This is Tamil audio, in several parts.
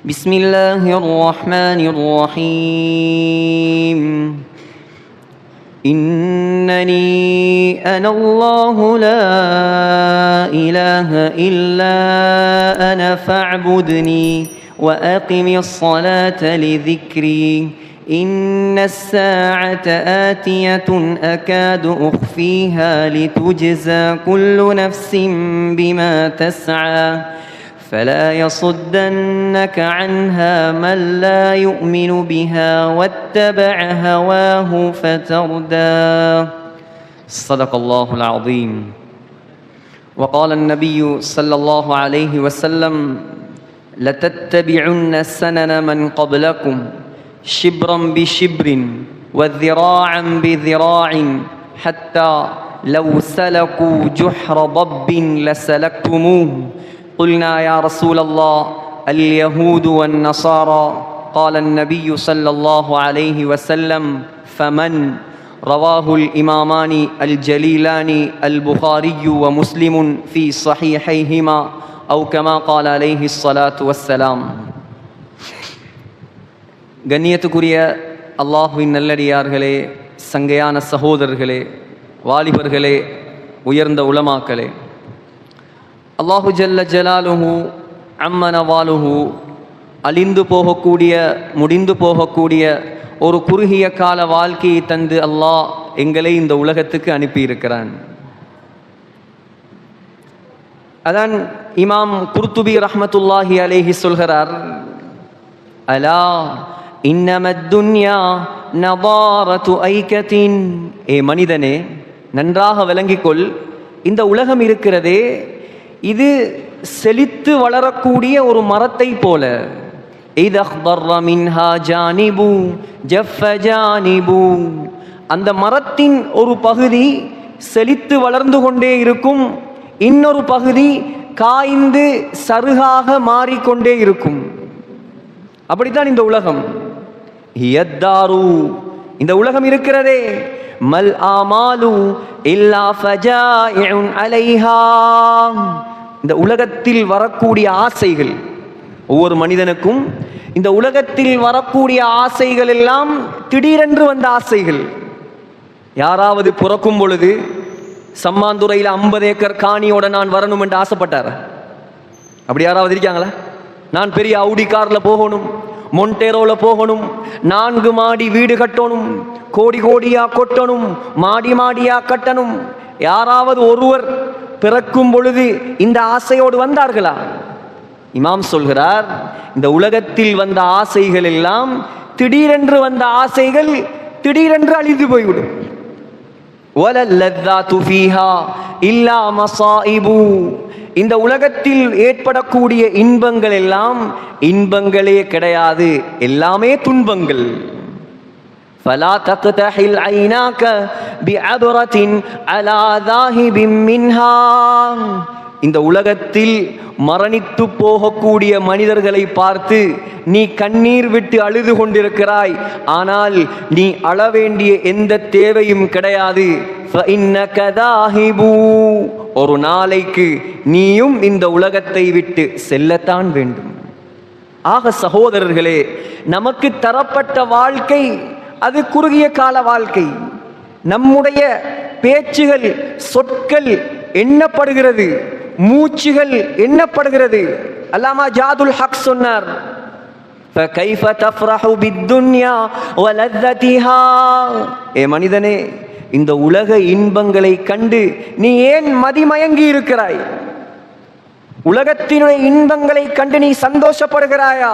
بسم الله الرحمن الرحيم إنني أنا الله لا إله إلا أنا فاعبدني وأقم الصلاة لذكري إن الساعة آتية أكاد أخفيها لتجزى كل نفس بما تسعى فلا يصدنك عنها من لا يؤمن بها واتبع هواه فتردى. صدق الله العظيم. وقال النبي صلى الله عليه وسلم لتتبعن سنن من قبلكم شبرا بشبر وذراعا بذراع حتى لو سلكوا جحر ضب لسلكتموه. قلنا يا رسول الله اليهود والنصارى. قال النبي صلى الله عليه وسلم فمن؟ رواه الإمامان الجليلان البخاري ومسلم في صحيحيهما أو كما قال عليه الصلاة والسلام. கண்ணியத்துக்குரிய அல்லாஹ்வின் நல்லடியார்களே, சங்கையான சகோதரர்களே, வாலிபர்களே, உயர்ந்த உலமாக்களே, அல்லாஹு ஜல்ல ஜலாலுஹு அம்மன வாலுஹு அழிந்து போகக்கூடிய முடிந்து போகக்கூடிய ஒரு குறுகிய கால வாழ்க்கையை தந்து அல்லாஹ் எங்களை இந்த உலகத்துக்கு அனுப்பியிருக்கிறான். அதான் இமாம் குர்துபி ரஹ்மத்துல்லாஹி அலைஹி சொல்கிறார், அலா இன்னமத் துன்யா நதாரத்து ஐகத்தின். ஏ மனிதனே, நன்றாக விளங்கிக்கொள், இந்த உலகம் இருக்கிறதே இது செழித்து வளரக்கூடிய ஒரு மரத்தை போல. அந்த மரத்தின் ஒரு பகுதி செழித்து வளர்ந்து கொண்டே இருக்கும், இன்னொரு பகுதி காய்ந்து சருகாக மாறிக்கொண்டே இருக்கும். அப்படித்தான் இந்த உலகம். இந்த உலகம் இருக்கிறதே மல் ஆமாலு இல்லா ஃபஜாஇஉன் அலைஹா. இந்த உலகத்தில் வரக்கூடிய ஆசைகள், ஒவ்வொரு மனிதனுக்கும் இந்த உலகத்தில் வரக்கூடிய ஆசைகள் எல்லாம் திடீரென்று வந்த ஆசைகள். யாராவது பிறக்கும் பொழுது சம்மாந்துறையில் 50 ஏக்கர் காணியோட நான் வரணும் என்று ஆசைப்பட்டார்? அப்படி யாராவது இருக்காங்களா? நான் பெரிய அவுடி கார்ல போகணும், மொண்டேரோல போகணும், 4 மாடி வீடு கட்டணும், கோடி கோடியா கொட்டணும், மாடி மாடியா கட்டணும். யாராவது ஒருவர் பிறக்கும் பொழுது இந்த ஆசையோடு வந்தார்களா? இமாம் சொல்கிறார், இந்த உலகத்தில் வந்த ஆசைகள் எல்லாம் திடீரென்று வந்த ஆசைகள் திடீரென்று அழிந்து போய்விடும். வலல்லதாத்து ஃபீஹா இல்லா மஸாயிபு. இந்த உலகத்தில் ஏற்படக்கூடிய இன்பங்கள் எல்லாம் இன்பங்களே கிடையாது, எல்லாமே துன்பங்கள். فلا تقتحل عيناك بعبرة على ذاهب منها. இந்த உலகத்தில் மரணித்து போகக்கூடிய மனிதர்களை பார்த்து நீ கண்ணீர் விட்டு அழுது கொண்டிருக்கிறாய், ஆனால் நீ அழ வேண்டிய எந்த தேவையும் கிடையாது. فإنك ذاهب. ஒரு நாளைக்கு நீயும் இந்த உலகத்தை விட்டு செல்லத்தான் வேண்டும். ஆக சகோதரர்களே, நமக்கு தரப்பட்ட வாழ்க்கை அது குறுகிய கால வாழ்க்கை. நம்முடைய பேச்சுகள், சொற்கள் எண்ணப்படுகிறது, மூச்சுகள் எண்ணப்படுகிறது. அல்லாமா ஜாதுல் ஹக் சொன்னார், فكيف تفرح بالدنيا ولذتها. ஏ மனிதனே, இந்த உலக இன்பங்களை கண்டு நீ ஏன் மதிமயங்கி இருக்கிறாய்? உலகத்தினுடைய இன்பங்களை கண்டு நீ சந்தோஷப்படுகிறாயா?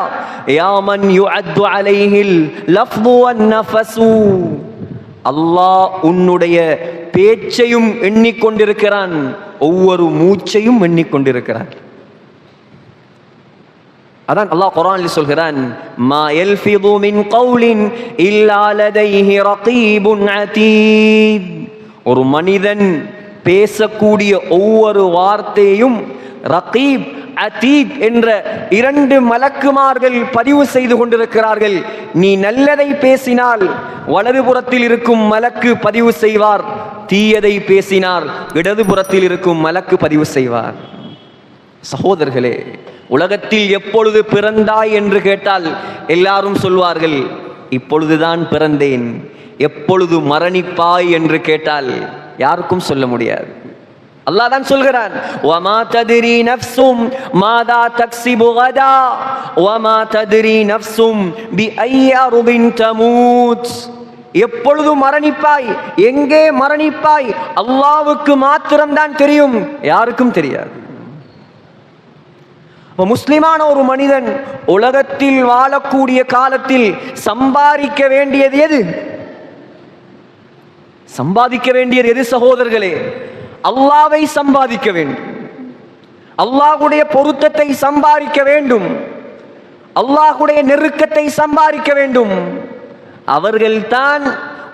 யா மன் யுஅத்து அலைஹில் லஃப்து வன் நஃபஸு. அல்லாஹ் உன்னுடைய பேச்சையும் எண்ணிக்கொண்டிருக்கிறான், ஒவ்வொரு மூச்சையும் எண்ணிக்கொண்டிருக்கிறான். அதான் அல்லாஹ் குர்ஆனில் சொல்கிறான், மா யல்ஃபிது மின் கௌலின் இல்லா லதைஹி ரகீபுன் அதீத். ஒரு மனிதன் பேசக்கூடிய ஒவ்வொரு வார்த்தையும் ரகீப் அதீத் என்ற 2 மலக்குமார்கள் பதிவு செய்து கொண்டிருக்கிறார்கள். நீ நல்லதை பேசினால் வலதுபுறத்தில் இருக்கும் மலக்கு பதிவு செய்வார், தீயதை பேசினார் இடதுபுறத்தில் இருக்கும் மலக்கு பதிவு செய்வார். சகோதரர்களே, உலகத்தில் எப்பொழுது பிறந்தாய் என்று கேட்டால் எல்லாரும் சொல்வார்கள், இப்பொழுதுதான் பிறந்தேன். எப்பொழுது மரணிப்பாய் என்று கேட்டால் யாருக்கும் சொல்ல முடியாது. அல்லாஹ் தான் சொல்கிறான், வமா தத்ரி நஃப்ஸும் மாதா தக்ஸிபு கதா வமா தத்ரி நஃப்ஸும் பிஐ அர்தின் தமூத். எப்பொழுது மரணிப்பாய், எங்கே மரணிப்பாய், அல்லாஹ்வுக்கு மாத்திரம்தான் தெரியும், யாருக்கும் தெரியாது. முஸ்லிமான ஒரு மனிதன் உலகத்தில் வாழக்கூடிய காலத்தில் சம்பாதிக்க வேண்டியது எது? சம்பாதிக்க வேண்டியது எது சகோதரர்களே? அல்லாஹ்வை சம்பாதிக்க வேண்டும், அல்லாஹ்வுடைய பொருத்தத்தை சம்பாதிக்க வேண்டும், அல்லாஹ்வுடைய நெருக்கத்தை சம்பாதிக்க வேண்டும். அவர்கள்தான்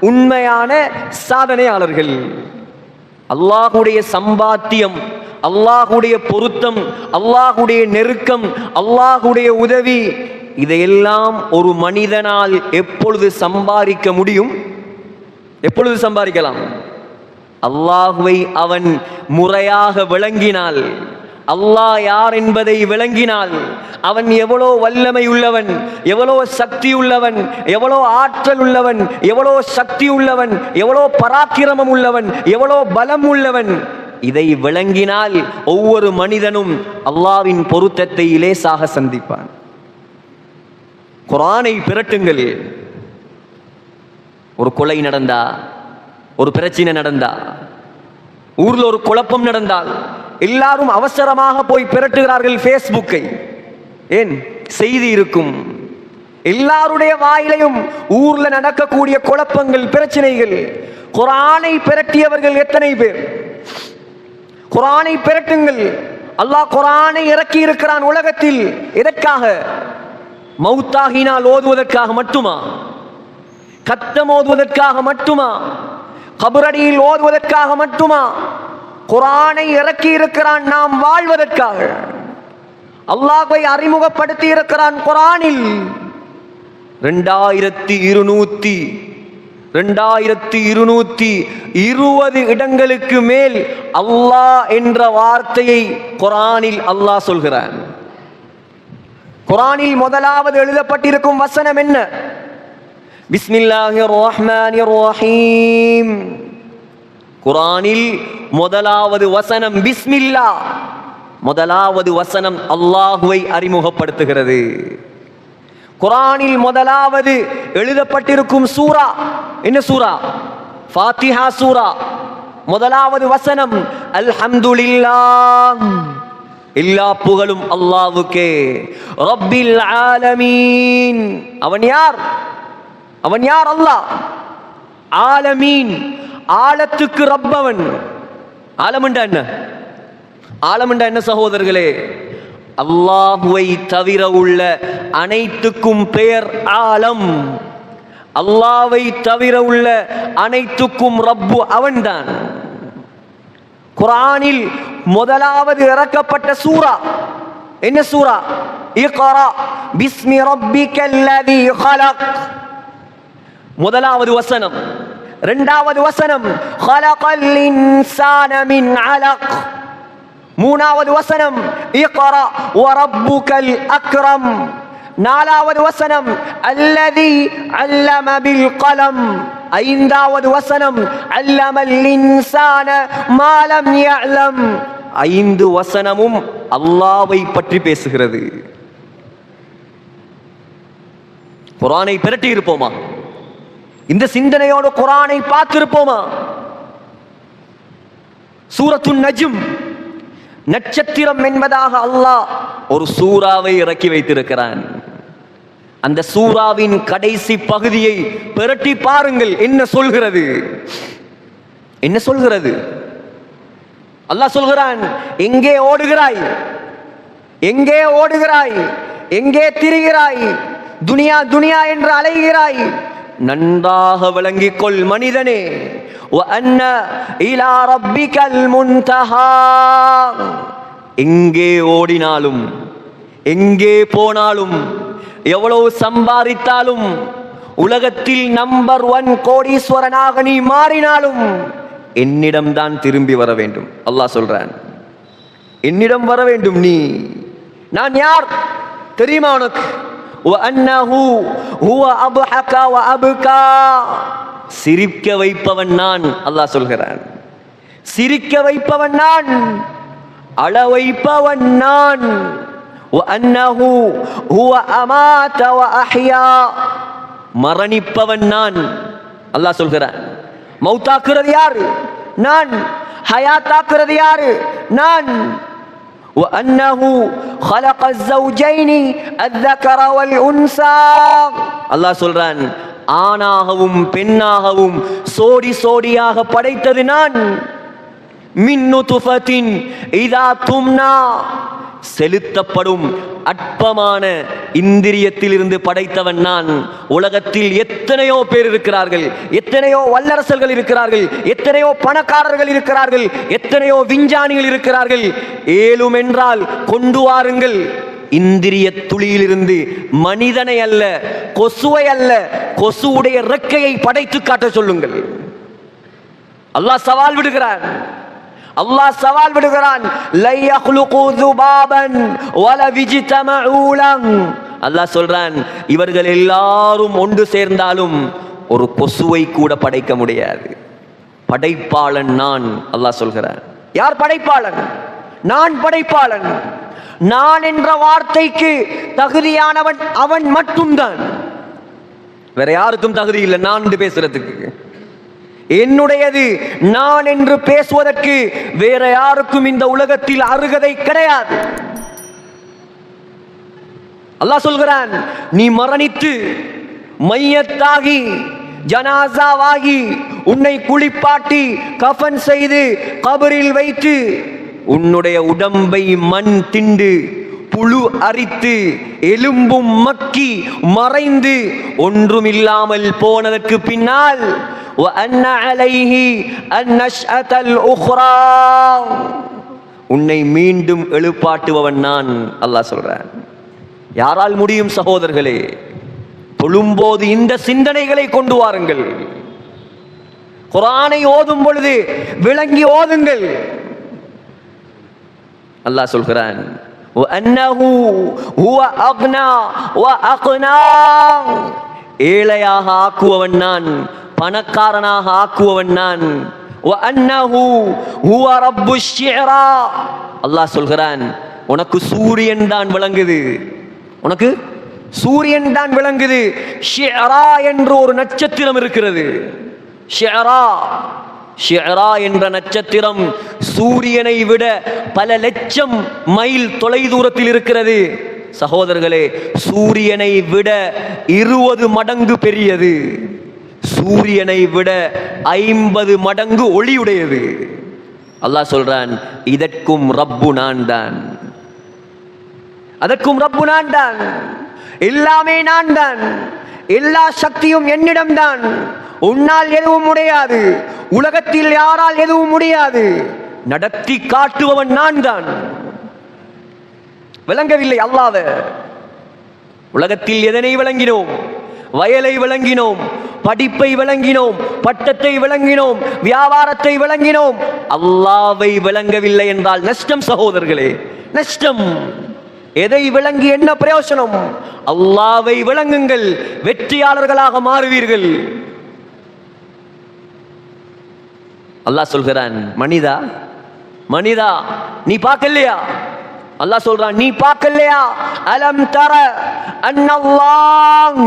உண்மையான சாதனையாளர்கள். அல்லாஹ்வுடைய சம்பாத்தியம், அல்லாஹ்வுடைய பொருத்தம், அல்லாஹ்வுடைய நெருக்கம், அல்லாஹ்வுடைய உதவி, இதையெல்லாம் ஒரு மனிதனால் எப்பொழுது சம்பாதிக்க முடியும்? எப்பொழுது சம்பாதிக்கலாம்? அல்லாஹ்வை அவன் முறையாக விளங்கினால், அல்லாஹ் யார் என்பதை விளங்கினால், அவன் எவ்வளோ வல்லமை உள்ளவன், எவ்வளோ சக்தி உள்ளவன், எவ்வளோ ஆற்றல் உள்ளவன், எவ்வளோ சக்தி உள்ளவன், எவ்வளோ பராக்கிரமம் உள்ளவன், எவ்வளோ பலம் உள்ளவன், இதை விளங்கினால் ஒவ்வொரு மனிதனும் அல்லாஹ்வின் பொருத்தத்தை லேசாக சந்திப்பான். குர்ஆனை பிரட்டுங்கள். ஒரு கொலை நடந்தா, ஒரு பிரச்சனை நடந்தா, ஊர்ல ஒரு குழப்பம் நடந்தால் எல்லாரும் அவசரமாக போய் பிரட்டுகிறார்கள் ஃபேஸ்புக்கை. ஏன்? செய்தி இருக்கும். எல்லாருடைய வாயிலையும் ஊர்ல நடக்கக்கூடிய குழப்பங்கள், பிரச்சனைகள். குர்ஆனை பிரட்டியவர்கள் எத்தனை பேர்? குர்ஆனை பிரட்டுங்கள். அல்லாஹ் குர்ஆனை இறக்கி இருக்கிறான் உலகத்தில். எதற்காக? மௌத்தாகினால் ஓதுவதற்காக மட்டுமா? கத்தம் ஓதுவதற்காக மட்டுமா? கபரடியில் ஓதுவதற்காக மட்டுமா? குர்ஆனை இறக்கி இருக்கிறான் நாம் வாழ்வதற்காக. அல்லாஹ்வை அறிமுகப்படுத்தி இருக்கிறான் குர்ஆனில். 2220 இடங்களுக்கு மேல் அல்லாஹ் என்ற வார்த்தையை குர்ஆனில் அல்லாஹ் சொல்கிறான். குர்ஆனில் முதலாவது எழுதப்பட்டிருக்கும் வசனம் என்ன? பிஸ்மில்லாஹிர் ரஹ்மானிர் ரஹீம். குர்ஆனில் முதலாவது வசனம் பிஸ்மில்லா. முதலாவது வசனம் அல்லாஹ்வை அறிமுகப்படுத்துகிறது. குர்ஆனில் முதலாவது எழுதப்பட்டிருக்கும் சூரா என்ன சூரா? ஃபாத்திஹா சூரா. முதலாவது வசனம் அல்ஹம்துலில்லாஹ். எல்லா புகழும் அல்லாஹ்வுக்கே. ரப்பில் ஆலமீன். அவன் யார்? அவன் யார்? அல்லாஹ். ஆலமீன், ஆலத்துக்கு ரப்பவன். ஆலம்ண்டா என்ன? ஆலம்ண்டா என்ன சகோதரர்களே? அல்லாஹ்வை தவிர உள்ள அனைத்துக்கும் பெயர் ஆலம். அல்லாஹ்வை தவிர உள்ள அனைத்துக்கும் ரப்பு அவன்தான். குர்ஆனில் முதலாவது இறக்கப்பட்ட சூரா என்ன சூரா? இக்ரா பிஸ்மி ரப்பிக்கல்லதீ ஹலக். முதலாவது வசனம். இரண்டாவது வசனம் ஹலகல் இன்சான மின் அலக். மூணாவது வசனம் இக்ரா வரப்புக்கல் அக்ரம். நாலாவது வசனம் அல்லதி அல்லம பில் கலம். ஐந்தாவது வசனம் அல்லமல் இன்சான மா லம் யஅலம். 5 வசனமும் அல்லாஹ்வை பற்றி பேசுகிறது. குர்ஆனை பிரட்டி இருப்போமா? இந்த சிந்தனையோடு குர்ஆனை பார்த்திருப்போமா? சூரத்துன் நஜ்ம், நட்சத்திரம் என்பதாக அல்லாஹ் ஒரு சூறாவை இறக்கி வைத்திருக்கிறான். அந்த சூறாவின் கடைசி பகுதியை பிரட்டி பாருங்கள். என்ன சொல்கிறது? என்ன சொல்கிறது? அல்லாஹ் சொல்கிறான், எங்கே ஓடுகிறாய்? எங்கே ஓடுகிறாய்? எங்கே திரிகிறாய்? துனியா துனியா என்று அலைகிறாய். நன்றாக விளங்கிக் கொள் மனிதனே. وَأَنَّ إِلَى رَبِّكَ الْمُنْتَهَى. எங்கே ஓடினாலும், எங்கே போனாலும், எவ்வளவு சம்பாதித்தாலும், உலகத்தில் நம்பர் 1 கோடீஸ்வரனாக நீ மாறினாலும் என்னிடம்தான் திரும்பி வர வேண்டும். அல்லாஹ் சொல்றான். என்னிடம் வர வேண்டும் நீ. நான் யார் தெரியுமா உனக்கு? சிரிக்க வைப்பவன் நான். அல்லாஹ் சொல்கிறான், சிரிக்க வைப்பவன் நான், அழ வைப்பவன் நான். மரணிப்பவன் நான். அல்லாஹ் சொல்கிறான், மௌத்தாக்குறது யாரு? நான். ஹயாத்தாக்குறது யாரு? நான். وأنه خلق الزوجين الذكر والأنثى. அல்லாஹ் சொல்றான், ஆணாகவும் பெண்ணாகவும் சோடி சோடியாக படைத்தது நான். மின் நுத்ஃபத்தின் இதா தும்னா, செலுத்தப்படும் அற்பமான இந்திரியத்தில் இருந்து படைத்தவன் நான். உலகத்தில் எத்தனையோ பேர் இருக்கிறார்கள், எத்தனையோ வல்லரசர்கள் இருக்கிறார்கள், எத்தனையோ பணக்காரர்கள் இருக்கிறார்கள், எத்தனையோ விஞ்ஞானிகள் இருக்கிறார்கள். ஏலும் என்றால் கொண்டு வாருங்கள். இந்திரிய துளியிலிருந்து மனிதனை அல்ல, கொசுவை அல்ல, கொசுவுடைய இறக்கையை படைத்து காட்ட சொல்லுங்கள். அல்லாஹ் சவால் விடுகிறான். அல்லாஹ் சவால் விடுகிறான். லை யக்லுகு ذுபாபன் வல விஜ்தமஉ லஹ். அல்லாஹ் சொல்றான், இவர்கள் எல்லாரும் ஒன்று சேர்ந்தாலும் ஒரு கொசுவை கூட படைக்க முடியாது. படைப்பாளன் நான். அல்லாஹ் சொல்கிறான், யார் படைப்பாளன்? நான் படைப்பாளன். நான் என்ற வார்த்தைக்கு தகுதியானவன் அவன் மட்டும்தான். வேற யாருக்கும் தகுதி இல்லை நான் என்று பேசுறதுக்கு. என்னுடையது நான் என்று பேசுவதற்கு வேற யாருக்கும் இந்த உலகத்தில் அருகதை கிடையாது. அல்லாஹ் சொல்கிறான், நீ மரணித்து மையத்தாகி ஜனாசாவாகி உன்னை குளிப்பாட்டி கஃன் செய்து கபரில் வைத்து உன்னுடைய உடம்பை மண் திண்டு புழு அரித்து எலும்பும் மக்கி மறைந்து ஒன்றுமில்லாமல் போனதற்கு பின்னால் உன்னை மீண்டும் எழுப்பாட்டுபவன் நான். அல்லாஹ் சொல்றான். யாரால் முடியும் சகோதரர்களே? தொழும்போது இந்த சிந்தனைகளை கொண்டு வாருங்கள். குர்ஆனை ஓதும் பொழுது விளங்கி ஓதுங்கள். அல்லாஹ் சொல்கிறான், ஏழையாக ஆக்குவவன் நான், பணக்காரனாக ஆக்குவவன் நான். அல்லாஹ் சொல்கிறான், உனக்கு சூரியன் தான் விளங்குது, உனக்கு சூரியன் தான் விளங்குது. ஷிஅரா என்று ஒரு நட்சத்திரம் இருக்கிறது. ஷிஅரா, ஷிஅரா என்ற நட்சத்திரம் சூரியனை விட பல லட்சம் மைல் தொலைதூரத்தில் இருக்கிறது. சகோதரர்களே, சூரியனை விட 20 மடங்கு பெரியது, சூரியனை விட 50 மடங்கு ஒளியுடையது. அல்லாஹ் சொல்றான், இதற்கும் ரப்பு நான் தான், அதற்கும் ரப்பு நான் தான், எல்லாமே நான் தான், எல்லா சக்தியும் என்னிடம்தான். உன்னால் எதுவும் முடியாது, உலகத்தில் யாரால் எதுவும் முடியாது. நடத்தி காட்டுபவன் நான் தான். விளங்கவில்லை அல்லாஹ்வை? உலகத்தில் எதனை விளங்கினோம்? வயலை விளங்கினோம், படிப்பை விளங்கினோம், பட்டத்தை விளங்கினோம், வியாபாரத்தை விளங்கினோம். அல்லாஹ்வை விளங்கவில்லை என்றால் நஷ்டம் சகோதரர்களே, நஷ்டம். எதை விளங்கி என்ன பிரயோசனம்? அல்லாஹ்வை விளங்குங்கள், வெற்றியாளர்களாக மாறுவீர்கள். அல்லாஹ் சொல்கிறான், மனிதா மனிதா நீ பார்க்கலையா? அல்லாஹ் சொல்றான், நீ பார்க்கலையா? அலம் தர அன்னல்லாஹ்,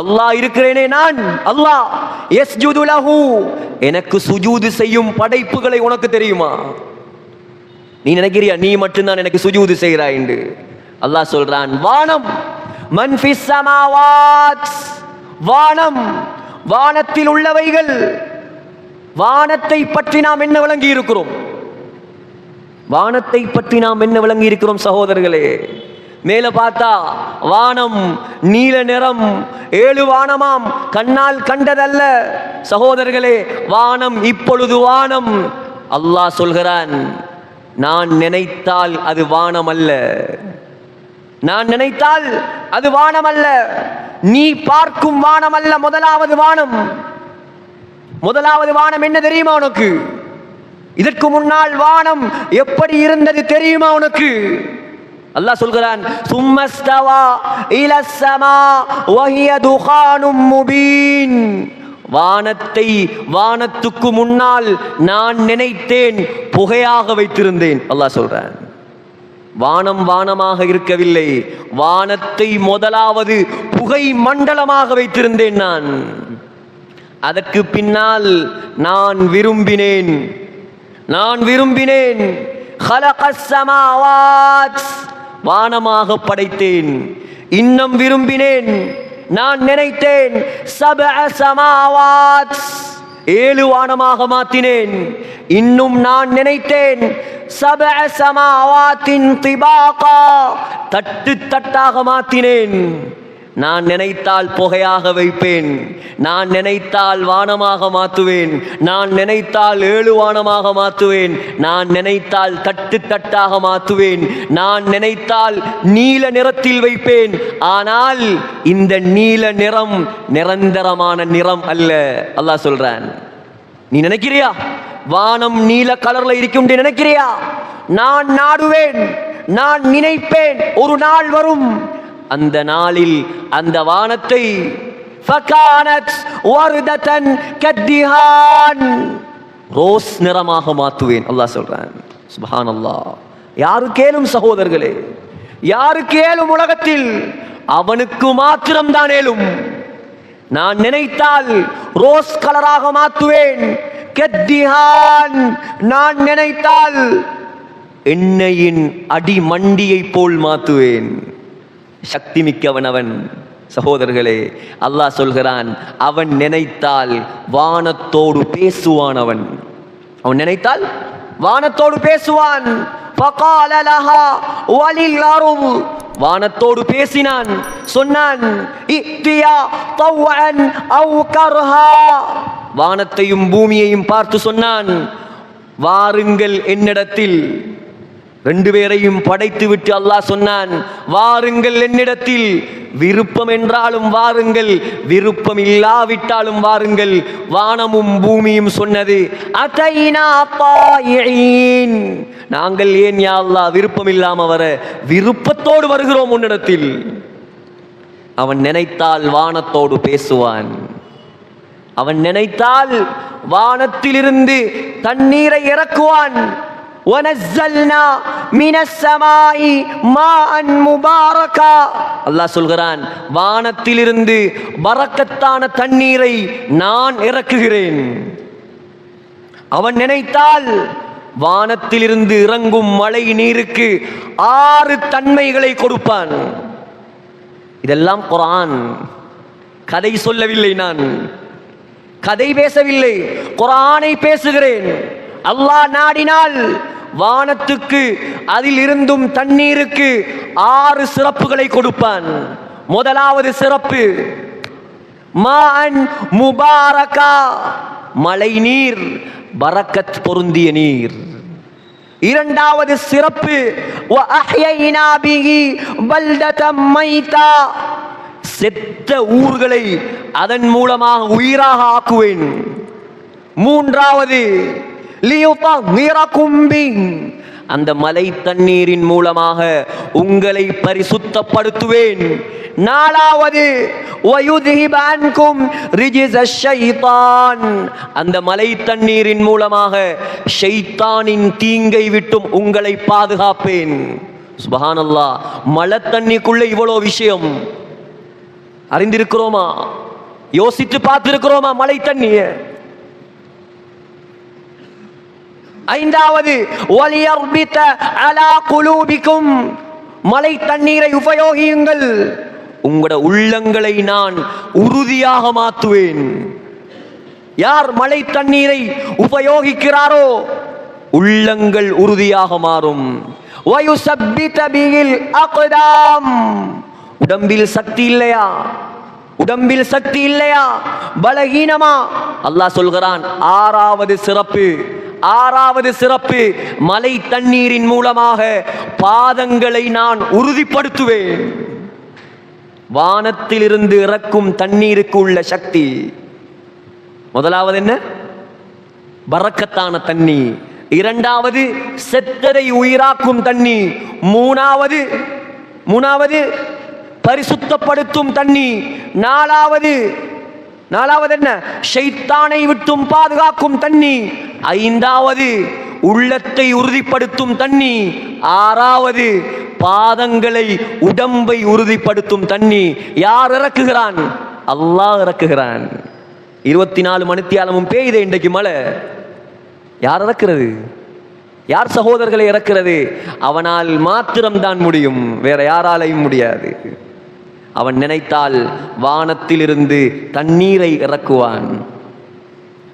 அல்லாஹ் இருக்கிறேனே நான், அல்லாஹ் யஸ்ஜுது லஹு, எனக்கு சுஜூது செய்யும் படைப்புகளை உனக்கு தெரியுமா? நீ நினைக்கிறியா நீ மட்டும்தான் எனக்கு சுஜூது செய்கிறாய் என்று? அல்லாஹ் சொல்றான், வானம், மன் ஃபிஸ் ஸமாவாத், வானம், வானத்தில் உள்ளவைகள். வானத்தை பற்றி நாம் என்ன விளங்கி இருக்கிறோம்? வானத்தை பற்றி நாம் என்ன விளங்கி இருக்கிறோம் சகோதரர்களே? மேல பார்த்தா வானம் நீல நிறம், 7 வானமாம், கண்ணால் கண்டதல்ல சகோதரர்களே. வானம் இப்பொழுது வானம். அல்லாஹ் சொல்கிறான், நான் நினைத்தால் அது வானம் அல்ல, நான் நினைத்தால் அது வானம் அல்ல. நீ பார்க்கும் வானம் அல்ல முதலாவது வானம். முதலாவது வானம் என்ன தெரியுமா உனக்கு? இதற்கு முன்னால் வானம் எப்படி இருந்தது தெரியுமா உனக்கு? அல்லாஹ் சொல்கிறான், சும்மஸ்தவா இலஸ்ஸமா வஹிய துகானும் முபீன். வானத்துக்கு முன்னால் நான் நினைத்தேன் புகையாக வைத்திருந்தேன். அல்லாஹ் சொல்றான், வானமாக இருக்கவில்லை, வானத்தை முதலாவது புகை மண்டலமாக வைத்திருந்தேன் நான். அதற்கு பின்னால் நான் விரும்பினேன் خلقஸ் ஸமாவாத், வானமாக படைத்தேன். இன்னும் விரும்பினேன், நான் நினைத்தேன் சபஅ ஸமாவாத், 7 வானமாக மாற்றினேன். இன்னும் நான் நினைத்தேன் சபஅ ஸமாவாத்தின் திபாகா, தட்டாக மாற்றினேன். நான் நினைத்தால் புகையாக வைப்பேன், நான் நினைத்தால் வானமாக மாற்றுவேன், நான் நினைத்தால் 7 வானமாக மாற்றுவேன், நான் நினைத்தால் தட்டாக மாற்றுவேன், நான் நினைத்தால் நீல நிறத்தில் வைப்பேன். ஆனால் இந்த நீல நிறம் நிரந்தரமான நிறம் அல்ல. அல்லாஹ் சொல்றான், நீ நினைக்கிறியா வானம் நீல கலர்ல இருக்கும் நினைக்கிறியா? நான் நாடுவேன், நான் நினைப்பேன், ஒரு நாள் வரும், அந்த நாளில் அந்த வானத்தை ஃபகானத் வர்ததன் கத்திஹான், ரோஸ் நிறமாக மாற்றுவேன். அல்லாஹ் சொல்றான். சுப்ஹானல்லாஹ். யாரு கேளும் சகோதரர்களே, யாரு கேளும் உலகத்தில், அவனுக்கு மாத்திரம் தான் ஏலும். நான் நினைத்தால் ரோஸ் கலராக மாற்றுவேன், கத்திஹான். நான் நினைத்தால் எண்ணெயின் அடி மண்டியை போல் மாற்றுவேன். சக்தி மிக்கவன் அவன். சகோதரர்களே, அல்லாஹ் சொல்கிறான், அவன் நினைத்தால் வானத்தோடு பேசுவான். அவன் நினைத்தால் வானத்தோடு பேசுவான். فقال لها وللأرض, வானத்தோடு பேசினான், சொன்னான் இத்தியா طوعا أو كرها, வானத்தையும் பூமியையும் பார்த்து சொன்னான், வாருங்கள் என்னிடத்தில். 2 பேரையும் படைத்து விட்டு அல்லாஹ் சொன்னான், வாருங்கள் என்னிடத்தில். விருப்பம் என்றாலும் வாருங்கள், விருப்பம் இல்லாவிட்டாலும் வாருங்கள். வானமும் பூமியும் சொன்னது, அதைனா தாயிஈன், நாங்கள் ஏன் யா அல்லாஹ் விருப்பம் இல்லாம வர, விருப்பத்தோடு வருகிறோம் உன்னிடத்தில். அவன் நினைத்தால் வானத்தோடு பேசுவான். அவன் நினைத்தால் வானத்திலிருந்து தண்ணீரை இறக்குவான். وَنَزَّلْنَا مِنَ السَّمَاءِ مَاءً مُبَارَكًا, அல்லாஹ் சொல்கிறான், வானத்திலிருந்து பரக்கத்தான தண்ணீரை நான் இறக்குகிறேன். அவன் நினைத்தால் வானத்திலிருந்து இறங்கும் மழை நீருக்கு 6 தன்மைகளை கொடுப்பான். இதெல்லாம் குர்ஆன். கதை சொல்லவில்லை, நான் கதை பேசவில்லை, குர்ஆனை பேசுகிறேன். அல்லாஹ் நாடினால் வானத்துக்கு அதில் இருந்தும் தண்ணீருக்கு 6 சிறப்புகளை கொடுப்பான். முதலாவது சிறப்பு மாஅன் முபாரகா, மழை நீர், பரக்கத் பொருந்திய நீர். இரண்டாவது சிறப்பு வ அஹ்யைனா பிஹி பல்ததம் மைதா, செத்த ஊர்களை அதன் மூலமாக உயிராக ஆக்குவேன். மூன்றாவது லியுதஹிரகும் பிஹி, அந்த மலை தண்ணீரின் மூலமாக உங்களை பரிசுத்தப்படுத்துவேன். நாலாவது வயுத்ஹிப அன்கும் ரிஜ்ஸ ஷைத்தான், அந்த மலை தண்ணீரின் மூலமாக ஷைத்தானின் தீங்கை விட்டும் உங்களை பாதுகாப்பேன். சுப்ஹானல்லாஹ். மழை தண்ணிக்குள்ள இவ்வளவு விஷயம் அறிந்திருக்கிறோமா? யோசித்து பார்த்திருக்கிறோமா மழை தண்ணிய? ஐந்தாவது வலியர்பித அலா குலூபிக்கும், மழை தண்ணீரை உபயோகியுங்கள், உங்களோட உள்ளங்களை நான் உறுதியாக மாற்றுவேன். யார் மழை தண்ணீரை உபயோகிக்கிறாரோ உள்ளங்கள் உறுதியாக மாறும். வயுஸப்பித பிஹில் அக்தாம், உடம்பில் சக்தி இல்லையா, உடம்பில் சக்தி இல்லையா, பலகீனமா, அல்லாஹ் சொல்கிறான் ஆறாவது சிறப்பு மலை தண்ணீரின் மூலமாக பாதங்களை நான் உறுதிப்படுத்துவேன். வானத்திலிருந்து இறக்கும் தண்ணீருக்கு உள்ள சக்தி. முதலாவது என்ன? பரக்கத்தான தண்ணி. இரண்டாவது செத்ததை உயிராக்கும் தண்ணி, மூணாவது பரிசுத்தப்படுத்தும் தண்ணி, நாலாவது என்ன, ஷைத்தானை விட்டும் பாதுகாக்கும் தண்ணி, ஐந்தாவது உள்ளத்தை உறுதிப்படுத்தும் தண்ணி, ஆறாவது பாதங்களை உடம்பை உறுதிப்படுத்தும் தண்ணி. யார் இறக்குகிறான்? அல்லாஹ் இறக்குகிறான். 24 மணித்தியாலமும் பெய்யுதே இன்றைக்கு மழை. யார் இறக்கிறது? யார் சகோதரர்களை இறக்கிறது? அவனால் மாத்திரம்தான் முடியும், வேற யாராலையும் முடியாது. அவன் நினைத்தால் வானத்திலிருந்து தண்ணீரை இறக்குவான்.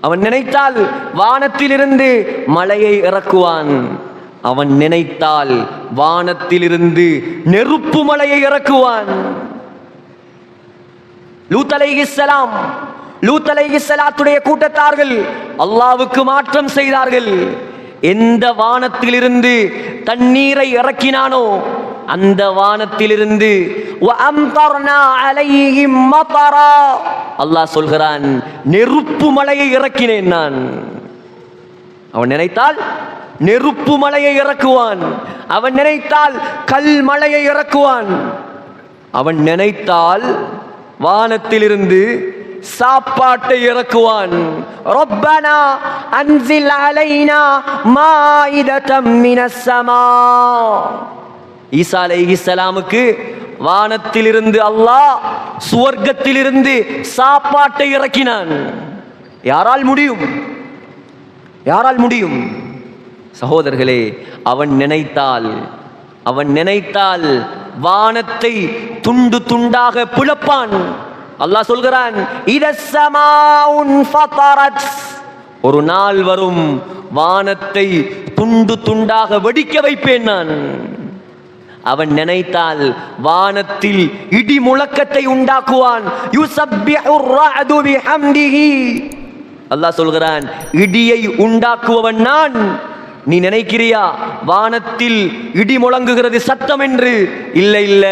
அவன் நினைத்தால் வானத்திலிருந்து மழையை இறக்குவான். அவன் நினைத்தால் வானத்திலிருந்து நெருப்பு மலையை இறக்குவான். லூத் அலைஹிஸ்ஸலாத்துடைய கூட்டத்தார்கள் அல்லாஹ்வுக்கு மாற்றம் செய்தார்கள். எந்த வானத்திலிருந்து தண்ணீரை இறக்கினானோ அந்த வானத்திலிருந்து அல்லாஹ் சொல்கிறான், நெருப்பு மலையை இறக்கினேன் நான். அவன் நினைத்தால் நெருப்பு மலையை இறக்குவான். அவன் நினைத்தால் கல் மலையை இறக்குவான். அவன் நினைத்தால் வானத்திலிருந்து சாப்பாட்டை இறக்குவான். ரப்பனா அன்சில் அலைனா மாயிததம் மினஸ் ஸமா. ஈசா அலைஹிஸ்ஸலாமுக்கு வானத்திலிருந்து அல்லாஹ் சுவர்க்கத்திலிருந்து சாப்பாட்டை இறக்கினான். யாரால் முடியும்? சகோதரர்களே, அவன் நினைத்தால் வானத்தை துண்டு துண்டாக பிளப்பான். அல்லாஹ் சொல்கிறான், ஒரு நாள் வரும் வானத்தை துண்டு துண்டாக வெடிக்க வைப்பேன் நான். அவன் நினைத்தால் வானத்தில் இடி முழக்கத்தை உண்டாக்குவான். அல்லாஹ் சொல்கிறான், இடியை உண்டாக்குவவன் நான். நீ நினைக்கிறியா வானத்தில் இடி முழங்குகிறது சத்தம் என்று? இல்ல,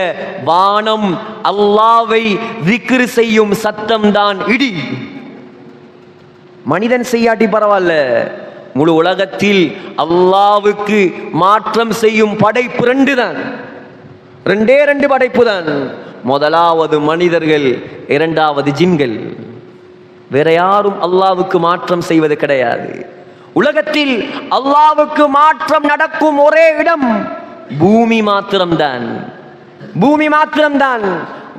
வானம் அல்லாஹ்வை திக்ர் செய்யும் சத்தம் தான் இடி. மனிதன் செய்யாட்டி பரவாயில்ல, முழு உலகத்தில் அல்லாஹ்வுக்கு மாற்றம் செய்யும் படைப்பு ரெண்டு படைப்பு தான். முதலாவது மனிதர்கள், இரண்டாவது ஜின்கள். வேற யாரும் அல்லாஹ்வுக்கு மாற்றம் செய்வது கிடையாது. உலகத்தில் அல்லாஹ்வுக்கு மாற்றம் நடக்கும் ஒரே இடம் பூமி மாத்திரம்தான்.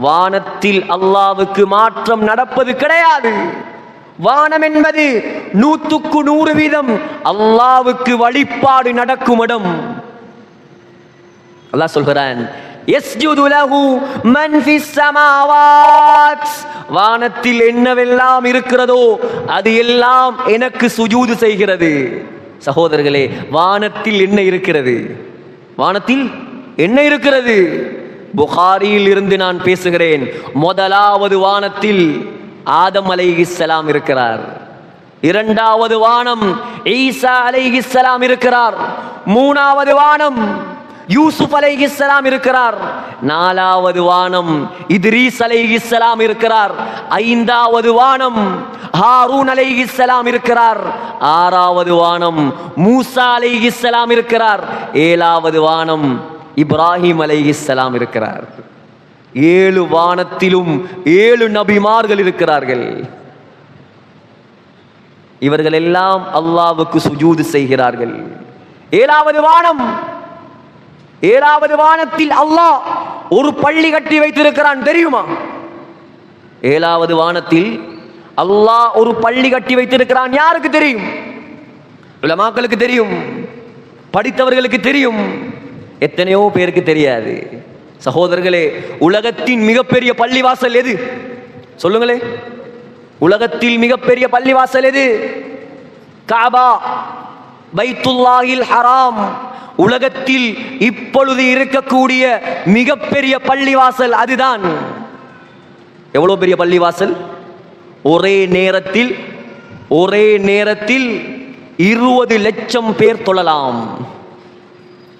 வானத்தில் அல்லாஹ்வுக்கு மாற்றம் நடப்பது கிடையாது. வானம் என்பது 100% அல்லாஹ்வுக்கு வழிபாடு நடக்கும் இடம். அல்லாஹ் சொல்கிறான், யஸ்ஜுது லஹு மன் ஃபிஸ் ஸமாவாத். வானத்தில் என்னவெல்லாம் இருக்கிறதோ அது எல்லாம் எனக்கு சுஜூது செய்கிறது. சகோதரர்களே, வானத்தில் என்ன இருக்கிறது? புகாரியில் இருந்து நான் பேசுகிறேன். முதலாவது வானத்தில் ஆதம் அலைஹிஸ்ஸலாம் இருக்கிறார். இரண்டாவது வானம் ஈசா அலைஹிஸ்ஸலாம் இருக்கிறார். மூணாவது வானம் யூசுப் அலைஹிஸ்ஸலாம் இருக்கிறார். நாலாவது வானம் இத்ரீஸ் அலைஹிஸ்ஸலாம் இருக்கிறார். ஐந்தாவது வானம் ஹாரூன் அலைஹிஸ்ஸலாம் இருக்கிறார். ஆறாவது வானம் மூசா அலைஹிஸ்ஸலாம் இருக்கிறார். ஏழாவது வானம் இப்ராஹிம் அலைஹிஸ்ஸலாம் இருக்கிறார். 7 வானத்திலும் 7 நபிமார்கள் இருக்கிறார்கள். இவர்கள் எல்லாம் அல்லாஹ்வுக்கு சுஜூது செய்கிறார்கள். ஏழாவது வானத்தில் அல்லாஹ் ஒரு பள்ளி கட்டி வைத்திருக்கிறான், தெரியுமா? 7வது வானத்தில் அல்லாஹ் ஒரு பள்ளி கட்டி வைத்திருக்கிறான். யாருக்கு தெரியும்? உலமாக்களுக்கு தெரியும், படித்தவர்களுக்கு தெரியும், எத்தனையோ பேருக்கு தெரியாது. சகோதரர்களே, உலகத்தின் மிகப்பெரிய பள்ளிவாசல் எது? சொல்லுங்களே. உலகத்தில் மிகப்பெரிய பள்ளிவாசல் எது? காபா, பைத்துல்லாஹில் ஹராம். உலகத்தில் இப்பொழுது இருக்கக்கூடிய மிகப்பெரிய பள்ளிவாசல் அதுதான். எவ்வளவு பெரிய பள்ளிவாசல்? ஒரே நேரத்தில் 20 லட்சம் பேர் தொழலாம்.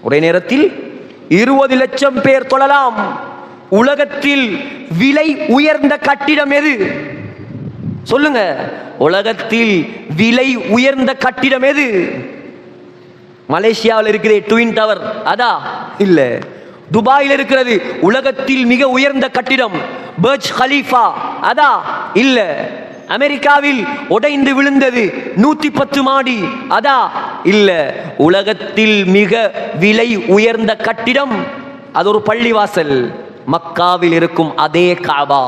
ஒரே நேரத்தில் 20 லட்சம் பேர் தொழலாம். உலகத்தில் விலை உயர்ந்த கட்டிடம் எது? சொல்லுங்க. உலகத்தில் விலை உயர்ந்த கட்டிடம் எது? மலேசியாவில் இருக்கிற ட்வின் டவர் அதா இல்ல. துபாயில் இருக்கிறது உலகத்தில் மிக உயர்ந்த கட்டிடம் பர்ஜ் கலீஃபா அதா இல்ல. அமெரிக்காவில் உடைந்து விழுந்தது 110 மாடி அதா இல்ல. உலகத்தில் மிக விலை உயர்ந்த கட்டிடம் அது ஒரு பள்ளிவாசல் மக்காவில் இருக்கும் அதே காபா.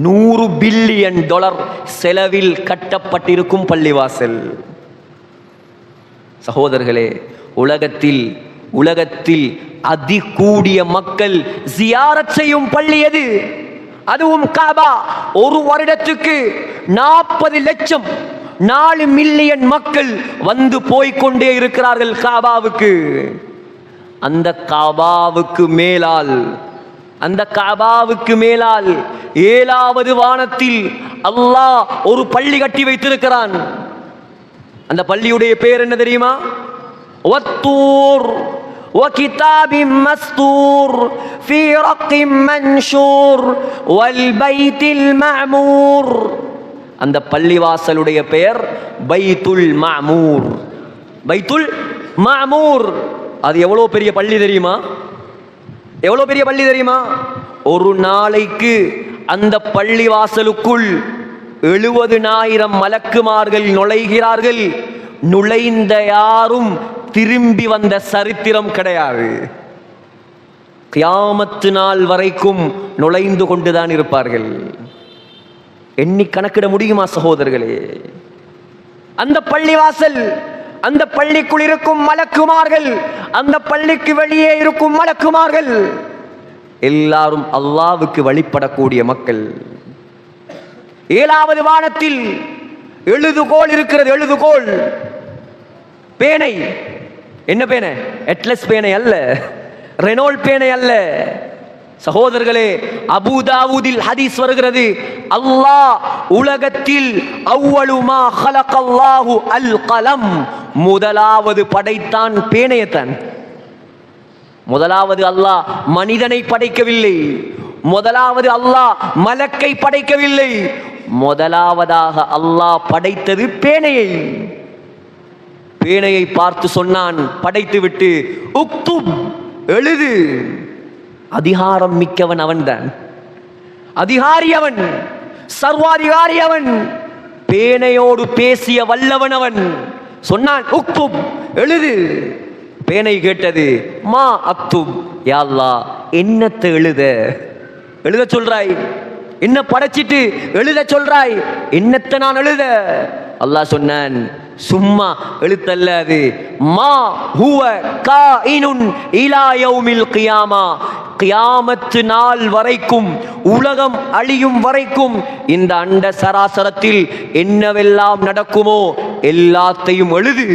$100 பில்லியன் செலவில் கட்டப்பட்டிருக்கும் பள்ளிவாசல். சகோதரர்களே, உலகத்தில் அதிகூடிய மக்கள் ஜியாரத் செய்யும் பள்ளி எது? அதுவும் காபா. ஒரு வருடத்துக்கு 40 லட்சம் 4 மில்லியன் மக்கள் வந்து போய்கொண்டே இருக்கிறார்கள் காபாவுக்கு. அந்த காபாவுக்கு மேலால் 7வது வானத்தில் அல்லாஹ் ஒரு பள்ளி கட்டி வைத்திருக்கிறான். அந்த பள்ளியுடைய பேர் என்ன தெரியுமா? வத்தூர் وكتاب مستور في رق منشور والبيت المعمور. அந்த பள்ளிவாசலுடைய பெயர் பைத்துல் மாமூர். பைத்துல் மாமூர். அது எவ்வளவு பெரிய பள்ளி தெரியுமா? எவ்வளவு பெரிய பள்ளி தெரியுமா? ஒரு நாளைக்கு அந்த பள்ளிவாசலுக்குள் 70,000 மலக்குமார்கள் நுழைகிறார்கள். நுழைந்த யாரும் திரும்பி வந்த சரித்திரம் கிடையாது. கியாமத்து நாள் வரைக்கும் நுழைந்து கொண்டுதான் இருப்பார்கள். எண்ணி கணக்கிட முடியுமா சகோதரர்களே? அந்த பள்ளிவாசல், அந்த பள்ளிக்குள் இருக்கும் மலக்குமார்கள், அந்த பள்ளிக்கு வெளியே இருக்கும் மலக்குமார்கள் எல்லாரும் அல்லாஹ்வுக்கு வழிபடக்கூடிய மக்கள். 7வது வானத்தில் எழுதுகோல் இருக்கிறது. எழுதுகோல் பேனை. என்ன பேனை? அட்லஸ் பேனை அல்ல, ரெனோல்ட் பேனை அல்ல. சகோதரர்களே, அபூதாவூதில் ஹதீஸ் வருகிறது, அல்லாஹ் உலகத்தில் அவ்வளு மா ஹலகல்லாஹு அல் கலம், முதலாவது படைத்தான் பேனையத்தான். முதலாவது அல்லாஹ் மனிதனை படைக்கவில்லை. முதலாவது அல்லாஹ் மலக்கை படைக்கவில்லை. முதலாவதாக அல்லாஹ் படைத்தது பேனையை. பேனையை பார்த்து சொன்னான் படைத்து விட்டு, உக்துப், எழுது. அதிகாரம் மிக்கவன் அவன்தான். அதிகாரி அவன், சர்வாதிகாரி அவன், பேனையோடு பேசிய வல்லவன் அவன். சொன்னான் உக்துப், எழுது. பேனை கேட்டது, மா அக்துப், யா அல்லாஹ், என்னத்தை எழுத சொல்றாய்? என்ன படைச்சிட்டு எழுத சொல்றாய்? என்னத்தை நான் எழுத? அல்லாஹ் சொன்னான், சும்மா எழுத்தல்ல அது, மா ஹுவ காயினுன் இலா யௌமில் கியாமா, கியாமத்து நாள் வரைக்கும், உலகம் அழியும் வரைக்கும் இந்த அண்ட சராசரத்தில் என்னவெல்லாம் நடக்குமோ எல்லாத்தையும் எழுது.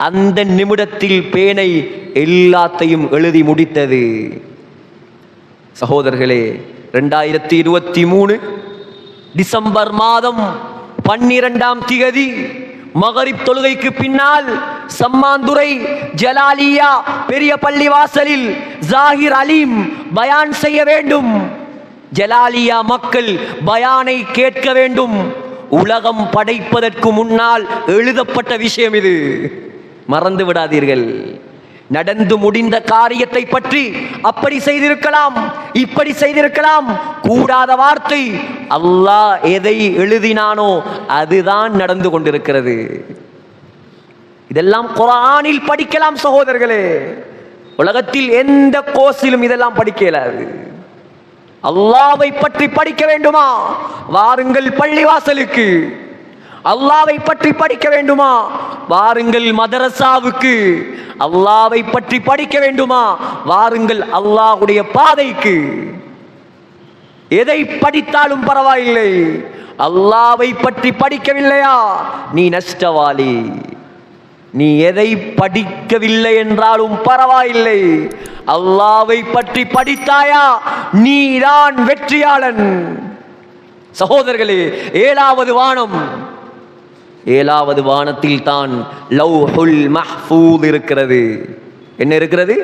அந்த நிமிடத்தில் பேனை எல்லாத்தையும் எழுதி முடித்தது. சகோதரர்களே, 2023 டிசம்பர் மாதம் 12ஆம் திகதி மகரிப் தொழுகைக்கு பின்னால் சம்மாந்துறை ஜலாலியா பெரிய பள்ளிவாசலில் ஜாகிர் அலீம் பயான் செய்ய வேண்டும். ஜலாலியா மக்கள் பயானை கேட்க வேண்டும். உலகம் படைப்பதற்கு முன்னால் எழுதப்பட்ட விஷயம் இது, மறந்து விடாதீர்கள். நடந்து முடிந்த காரியத்தை பற்றி அப்படி செய்திருக்கலாம், இப்படி செய்திருக்கலாம், கூடாத வார்த்தை. அல்லாஹ் எதை எழுதினானோ அதுதான் நடந்து கொண்டிருக்கிறது. இதெல்லாம் குர்ஆனில் படிக்கலாம் சகோதரர்களே. உலகத்தில் எந்த கோர்ஸிலும் இதெல்லாம் படிக்க இயலாது. அல்லாஹ்வை பற்றி படிக்க வேண்டுமா? வாருங்கள் பள்ளிவாசலுக்கு. அல்லாஹ்வை பற்றி படிக்க வேண்டுமா? வாருங்கள் மதரசாவுக்கு. அல்லாஹ்வை பற்றி படிக்க வேண்டுமா? வாருங்கள் அல்லாஹ்வுடைய பாதைக்கு. எதை படித்தாலும் பரவாயில்லை, அல்லாஹ்வை பற்றி படிக்கவில்லையா நீ நஷ்டவாளி. நீ எதை படிக்கவில்லை என்றாலும் பரவாயில்லை, அல்லாஹ்வை பற்றி படித்தாயா நீதான் வெற்றியாளன். சகோதரர்களே, 7வது வானம், 7வது வானத்தில் தான் லவ்ஹுல் மஹ்ஃபூத் இருக்கிறது. என்ன இருக்கிறது?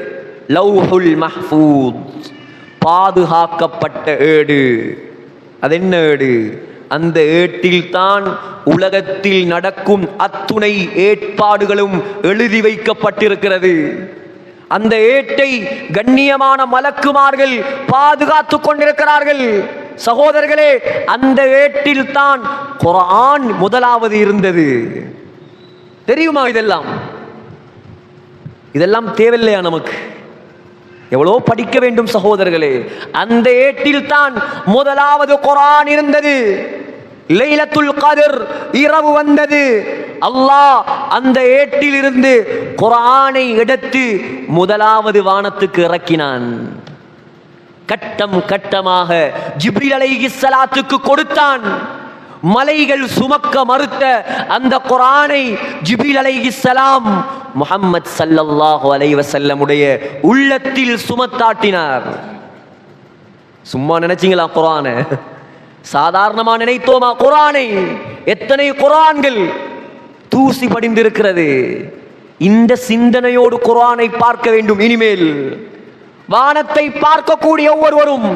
லவ்ஹுல் மஹ்ஃபூத், பாதுகாக்கப்பட்ட ஏடு. அது என்ன ஏடு? அந்த ஏட்டில் தான் உலகத்தில் நடக்கும் அத்துணை ஏற்பாடுகளும் எழுதி வைக்கப்பட்டிருக்கிறது. அந்த ஏட்டை கண்ணியமான மலக்குமார்கள் பாதுகாத்துக் கொண்டிருக்கிறார்கள். சகோதரர்களே, அந்த ஏட்டில் தான் குர்ஆன் முதலாவது இருந்தது. தெரியுமா? இதெல்லாம் தேவையில்லையா நமக்கு? எவ்வளோ படிக்க வேண்டும் சகோதரர்களே. அந்த ஏட்டில் தான் முதலாவது குர்ஆன் இருந்தது. லைலத்துல் கத்ர் இரவு வந்தது. அல்லாஹ் அந்த ஏட்டில் இருந்து குர்ஆனை எடுத்து முதலாவது வானத்துக்கு இறக்கினான். கட்டம் கட்டமாக ஜிப்ரீல் அலைஹிஸ்ஸலாத்துக்கு கொடுத்தான். மலைகள் சுமக்க மறுத்த அந்த குர்ஆனை ஜிப்ரீல் அலைஹிஸ்ஸலாம் முஹம்மத் ஸல்லல்லாஹு அலைஹி வஸல்லம் உடைய உள்ளத்தில் சுமத்தாட்டினார். சும்மா நினைச்சீங்களா குர்ஆனை? சாதாரணமா நினைத்தோமா குர்ஆனை? எத்தனை குர்ஆன்கள் தூசி படிந்திருக்கிறது. இந்த சிந்தனையோடு குர்ஆனை பார்க்க வேண்டும். இனிமேல் வானத்தை பார்க்கக்கூடிய ஒவ்வொருவரும்,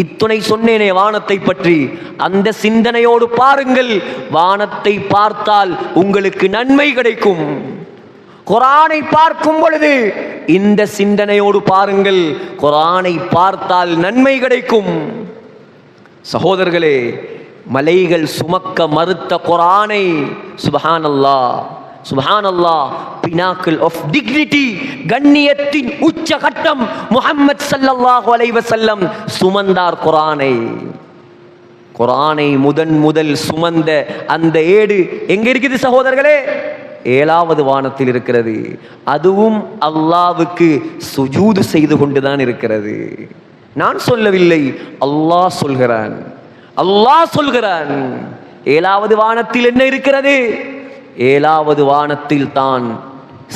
இத்துணை சொன்னேனே வானத்தை பற்றி, அந்த சிந்தனையோடு பாருங்கள். வானத்தை பார்த்தால் உங்களுக்கு நன்மை கிடைக்கும். குர்ஆனை பார்க்கும் பொழுது இந்த சிந்தனையோடு பாருங்கள். குர்ஆனை பார்த்தால் நன்மை கிடைக்கும். சகோதரர்களே, மலைகள் சுமக்க மறுத்த குர்ஆனை சுப்ஹானல்லாஹ் சுப்ஹானல்லாஹ், பினாக்கிள் ஆஃப் டிக்னிட்டி, கண்ணியத்தின் உச்சகட்டம் முஹம்மத் ஸல்லல்லாஹு அலைஹி வஸல்லம் சுமந்தார் குர்ஆனை. குர்ஆனை முதல் சுமந்த அந்த ஏடு எங்க இருக்குது சகோதரர்களே? 7வது வானத்தில் இருக்கிறது. அதுவும் அல்லாஹ்வுக்கு சுஜூது செய்து கொண்டுதான் இருக்கிறது. நான் சொல்லவில்லை, அல்லாஹ் சொல்கிறான். அல்லாஹ் சொல்கிறான். 7வது வானத்தில் என்ன இருக்கிறது? 7வது வானத்தில் தான்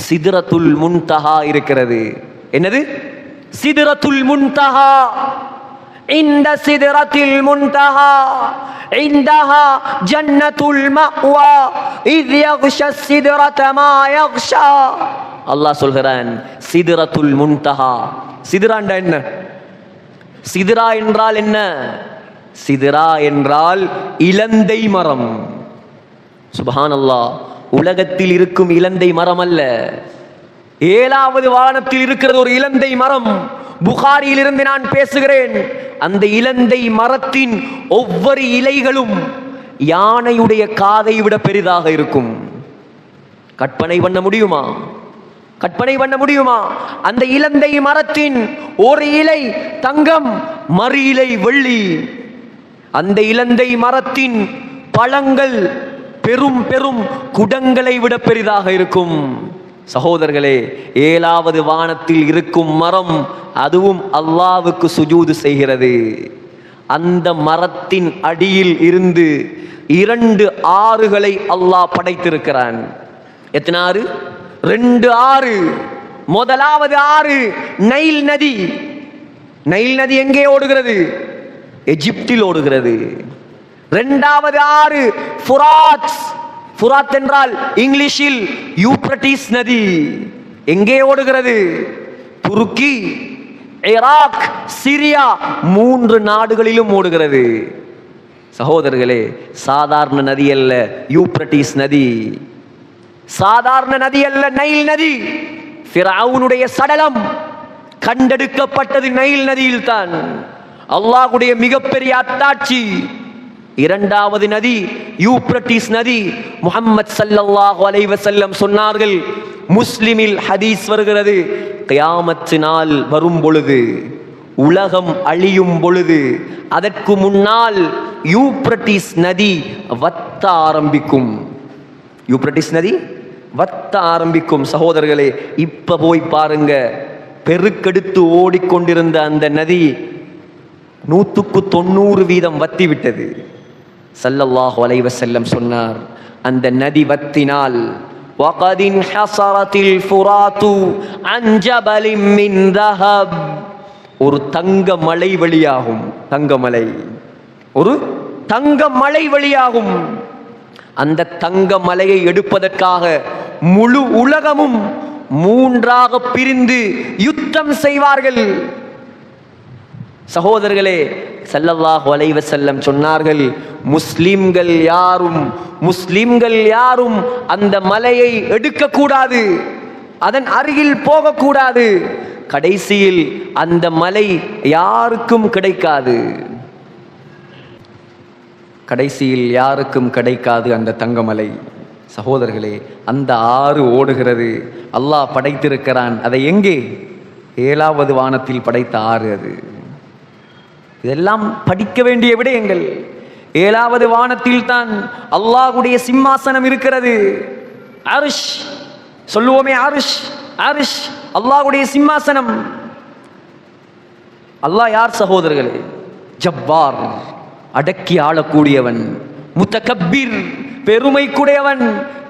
சித்ரத்துல் முன்தஹா இருக்கிறது. என்னது? சித்ரத்துல் முன்தஹா. இந்த சித்ரத்துல் முன்தஹா இந்தஹா ஜன்னத்துல் மஅவா இத் யக்ஷா சித்ரத மா யக்ஷா. அல்லாஹ் சொல்கிறான், சித்ரத்துல் முன்தஹா. சித்ராண்டா என்ன? சித்ரா என்றால் என்ன? சித்ரா என்றால் இலந்தை மரம். சுப்ஹானல்லாஹ், உலகத்தில் இருக்கும் இலந்தை மரம் அல்ல, 7வது வானத்தில் இருக்கிறது ஒரு இலந்தை மரம். புகாரியில் இருந்து நான் பேசுகிறேன். அந்த இலந்தை மரத்தின் ஒவ்வொரு இலைகளும் யானையுடைய காதை விட பெரிதாக இருக்கும். கற்பனை பண்ண முடியுமா? கற்பனை பண்ண முடியுமா? அந்த இலந்தை மரத்தின் ஒரு இலை தங்கம், மறு இலை வெள்ளி. அந்த இலந்தை மரத்தின் பழங்கள் பெரும் பெரும் குடங்களை விட பெரிதாக இருக்கும். சகோதரர்களே, 7வது வானத்தில் இருக்கும் மரம், அதுவும் அல்லாஹ்வுக்கு சுஜூது செய்கிறது. அந்த மரத்தின் அடியில் இருந்து 2 ஆறுகளை அல்லாஹ் படைத்திருக்கிறான். எத்தனை ஆறு? 2 ஆறு. முதலாவது ஆறு நைல் நதி. நைல் நதி எங்கே ஓடுகிறது? எகிப்தில் ஓடுகிறது. 2வது ஆறு ஃபுராத். ஃபுராத் என்றால் இங்கிலீஷில் யூப்ரட்டிஸ் நதி. எங்கே ஓடுகிறது? துருக்கி, ஈராக், சிரியா 3 நாடுகளிலும் ஓடுகிறது. சகோதரர்களே, சாதாரண நதி அல்ல யூப்ரட்டிஸ் நதி. சாதாரண நதி அல்ல நைல் நதி. ஃபிரௌனுடைய சடலம் கண்டெடுக்கப்பட்டது நைல் நதியில் தான். அல்லாஹ்வுடைய மிகப்பெரிய அத்தாட்சி. 2வது நதி யூப்ரட்டிஸ் நதி. முஹம்மத் ஸல்லல்லாஹு அலைஹி வஸல்லம் சொன்னார்கள், முஸ்லிமில் ஹதீஸ் வருகிறது, கியாமத் நாள் வரும் பொழுது, உலகம் அழியும் பொழுது, அதற்கு முன்னால் யூப்ரட்டிஸ் நதி வத்த ஆரம்பிக்கும். யூப்ரட்டிஸ் நதி வத்த ஆரம்பிக்கும். சகோதரர்களே, இப்ப போய் பாருங்க, பெருக்கெடுத்து ஓடிக்கொண்டிருந்த அந்த நதி 190% வத்தி விட்டது. ஸல்லல்லாஹு அலைஹி வஸல்லம் சொன்னார், அந்த நதி வத்தினால் وَقَدْ انْحَصَرَتِ الْفُرَاتُ عَنْ جَبَلٍ مِّنْ ذَهَبٍ. ஒரு தங்க மலை வெளியாகும். தங்கமலை, ஒரு தங்க மலை வெளியாகும். அந்த தங்க மலையை எடுப்பதற்காக முழு உலகமும் 3ஆக பிரிந்து யுத்தம் செய்வார்கள். சகோதரர்களே, ஸல்லல்லாஹு அலைஹி வஸல்லம் சொன்னார்கள், முஸ்லிம்கள் யாரும் அந்த மலையை எடுக்க கூடாது, அதன் அருகில் போகக்கூடாது. கடைசியில் அந்த மலை யாருக்கும் கிடைக்காது. கடைசியில் யாருக்கும் கிடைக்காது அந்த தங்கமலை. சகோதரர்களே, அந்த ஆறு ஓடுகிறது. அல்லாஹ் படைத்திருக்கிறான். அதை எங்கே? 7வது வானத்தில் படைத்த ஆறு அது. இதெல்லாம் படிக்க வேண்டிய விடயங்கள். 7வது வானத்தில் தான் அல்லாஹ்வுடைய சிம்மாசனம் இருக்கிறது. அர்ஷ் சொல்லுவோமே, அர்ஷ் அர்ஷ் அல்லாஹ்வுடைய சிம்மாசனம். அல்லாஹ் யார் சகோதரர்களே? ஜப்பார், அடக்கி ஆளக்கூடியவன். முத்தகப்பீர், பெருமைக்குடையவன்.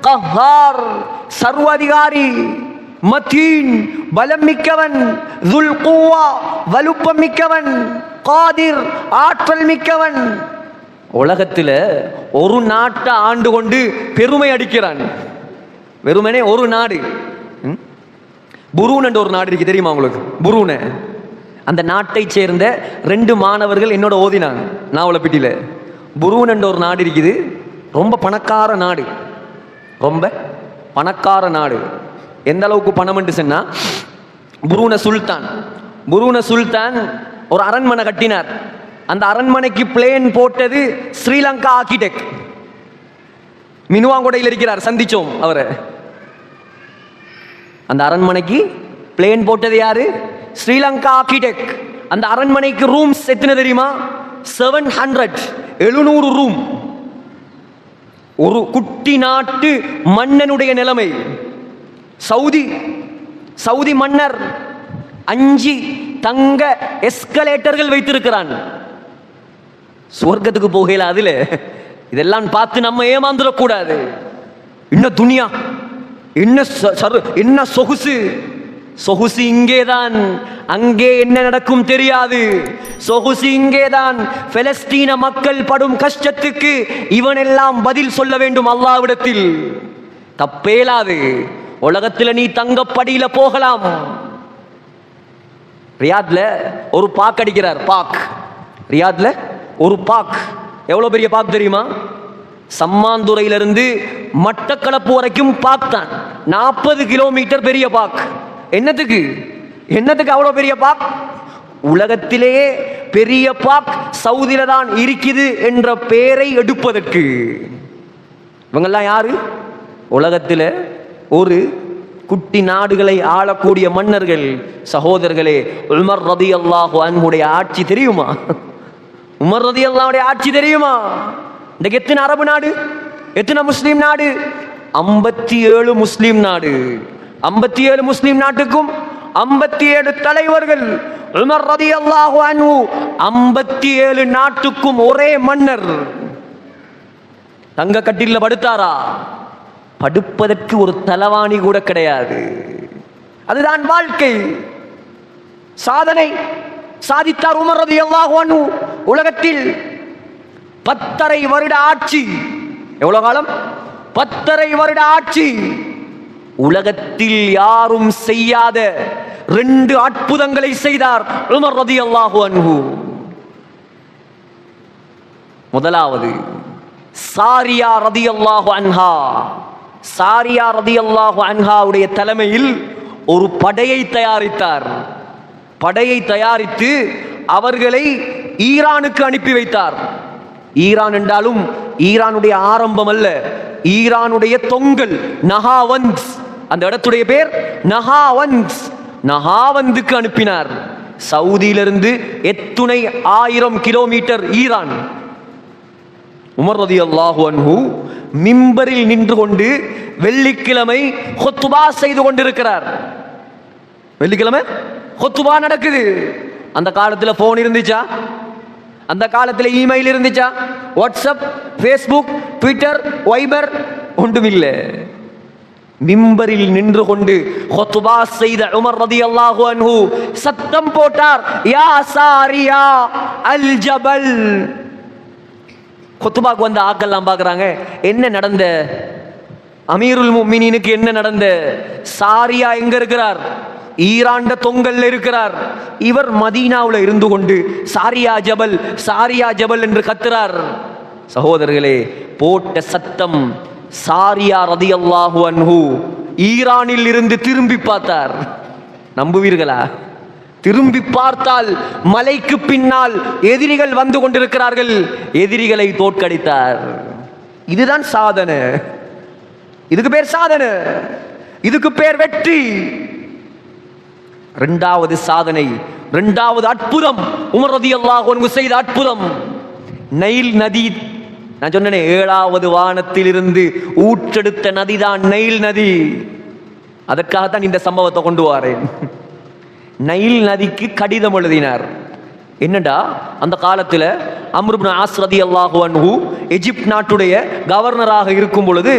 கஹார், சர்வாதிகாரி. மதீன், பலம் மிக்கவன். துல் குவா, வலுப்பம் மிக்கவன். காதிர், ஆற்றல் மிக்கவன். உலகத்தில் ஒரு நாட்டை ஆண்டு கொண்டு பெருமை அடிக்கிறான். வெறுமனே ஒரு நாடு. புரூன் என்ற ஒரு நாடு இருக்கு, தெரியுமா உங்களுக்கு? புரூன. அந்த நாட்டை சேர்ந்த 2 மாணவர்கள் என்னோட ஓதினாங்க நாவலப்பிட்டியில். புரூன் என்ற ஒரு நாடு இருக்குது. ரொம்ப பணக்கார நாடு, ரொம்ப பணக்கார நாடு. எந்த அளவுக்கு பணம் என்று சொன்னா, புரூன சுல்தான் ஒரு அரண்மனை கட்டினார். அந்த அரண்மனைக்கு பிளேன் போட்டது ஸ்ரீலங்கா ஆர்கிடெக்ட். மினுவாங்கொடையில் இருக்கிறார், சந்திச்சோம் அவரை. அந்த அரண்மனைக்கு பிளேன் போட்டது யாரு? ஸ்ரீலங்கா ஆர்கிடெக்ட். அந்த அரண்மனைக்கு ரூம்ஸ் எத்தனை தெரியுமா? 700 ரூம். ஒரு குட்டி நாட்டு மன்னனுடைய நிலைமை. சவுதி மன்னர் 5 தங்க எஸ்கலேட்டர்கள் வைத்திருக்கிறான். சுவர்க்கத்துக்கு போகல. அதுல இதெல்லாம் பார்த்து நம்ம ஏமாந்துடக்கூடாது. என்ன துனியா, என்ன சொகுசு இங்கேதான், அங்கே என்ன நடக்கும் தெரியாது. சொகுசு இங்கேதான். பலஸ்தீன மக்கள் படும் கஷ்டத்துக்கு இவனெல்லாம் பதில் சொல்ல வேண்டும் அல்லாஹ்விடத்தில். தப்பேலாது. உலகத்தில் நீ தங்கப்படியில போகலாம். ரியாத்ல ஒரு பாக் அடிக்கிறார். ரியாத்ல ஒரு பாக். எவ்வளவு பெரிய பாக் தெரியுமா? சம்மாந்துறையிலிருந்து மட்டக்களப்பு வரைக்கும் பாக் தான். 40 கிலோமீட்டர் பெரிய பாக். என்னத்துக்கு அவ்வளவு பெரிய பாக்? உலகத்திலேயே பெரிய பாக் சவுதியில தான் இருக்குது என்ற பெயரை எடுப்பதற்கு. இவங்கெல்லாம் யாரு? உலகத்தில் ஒரு குட்டி நாடுகளை ஆளக்கூடிய மன்னர்கள். சகோதரர்களே, உமர் ரலியல்லாஹு அன்ஹுடைய ஆட்சி தெரியுமா? உமர் ரலியல்லாஹுடைய ஆட்சி தெரியுமா? இன்றைக்கு எத்தனை அரபு நாடு, எத்தனை முஸ்லீம் நாடு? 57 முஸ்லீம் நாடு. 57 முஸ்லீம் நாட்டுக்கும் 57 தலைவர்கள். உமர் ரலியல்லாஹு அன்ஹு 57 நாட்டுக்கும் ஒரே மன்னர். தங்க கட்டில படுத்தாரா? படுப்பதற்கு ஒரு தலவாணி கூட கிடையாது. அதுதான் வாழ்க்கை. சாதனை சாதித்தார் உமர் ரலியல்லாஹு அன்ஹு. உலகத்தில் 10.5 வருட ஆட்சி. எவ்வளவு காலம்? 10.5 வருட ஆட்சி. உலகத்தில் யாரும் செய்யாத 2 அற்புதங்களை செய்தார் உமர் ரலியல்லாஹு அன்ஹு. முதலாவது, சாரியா ரலியல்லாஹு அன்ஹா. சாரியா ரலியல்லாஹு அன்ஹாவுடைய தலைமையில் ஒரு படையை தயாரித்தார். படையை தயாரித்து அவர்களை ஈரானுக்கு அனுப்பி வைத்தார். ஈரான் என்றாலும் ஈரானுடைய ஆரம்பம் அல்ல, ஈரானுடைய தொங்கல் நஹாவந்த். அந்த இடத்துடைய பேர் நஹாவந்த். நஹாவந்துக்கு அனுப்பினார். சவுதியிலிருந்து எத்துணை 1000 கிலோமீட்டர் ஈரான். உமர் ரலியல்லாஹு அன்ஹு மிம்பரில் நின்று கொண்டு வெள்ளிக்கிழமை ஹுத்பா செய்து கொண்டிருக்கிறார். வெள்ளிக்கிழமை ஹுத்பா நடக்குது. அந்த காலத்தில் போன் இருந்துச்சா? அந்த காலத்தில் இமெயில் இருந்துச்சா? வாட்ஸ்அப், ஃபேஸ்புக், ட்விட்டர், வைபர் ஒன்றுமில்லை. மிம்பரில் நின்று கொண்டு ஹுத்பா செய்த உமர் ரலியல்லாஹு அன்ஹு சத்தம் போட்டார், யா சாரியா அல் ஜபல். குத்துபாக்கு வந்த ஆக்கெல்லாம் பார்க்குறாங்க, என்ன நடந்த? அமீருல் முஃமினீனுக்கு என்ன நடந்த? சாரியா எங்க இருக்கிறார்? ஈரான் தொங்கல்ல இருக்கிறார். இவர் மதீனாவுல இருந்து கொண்டு சாரியா ஜபல் சாரியா ஜபல் என்று கத்துறார். சகோதரர்களே, போட்ட சத்தம் சாரியா ரலியல்லாஹு அன்ஹு ஈரானில் இருந்து திரும்பி பார்த்தார். நம்புவீர்களா? திரும்பி பார்த்தால் மலைக்கு பின்னால் எதிரிகள் வந்து கொண்டிருக்கிறார்கள். எதிரிகளை தோற்கடித்தார். இதுதான் சாதனை. இதுக்கு பேர் சாதனை, இதுக்கு பேர் வெற்றி. இரண்டாவது சாதனை, இரண்டாவது அற்புதம், உமர் ரலியல்லாஹு அன்ஹு செய்த அற்புதம். நைல் நதி, நான் சொன்னேனே 7வது வானத்தில் இருந்து ஊற்றெடுத்த நதிதான் நைல் நதி. அதற்காகத்தான் இந்த சம்பவத்தை கொண்டு வரேன். நைல் நதிக்கு கடிதம் எழுதினார். என்னடா, அந்த காலத்தில் அம்ர் இப்னு ஆஸ் ரலியல்லாஹு அன்ஹு எகிப்து நாட்டுடைய கவர்னராக இருக்கும் பொழுது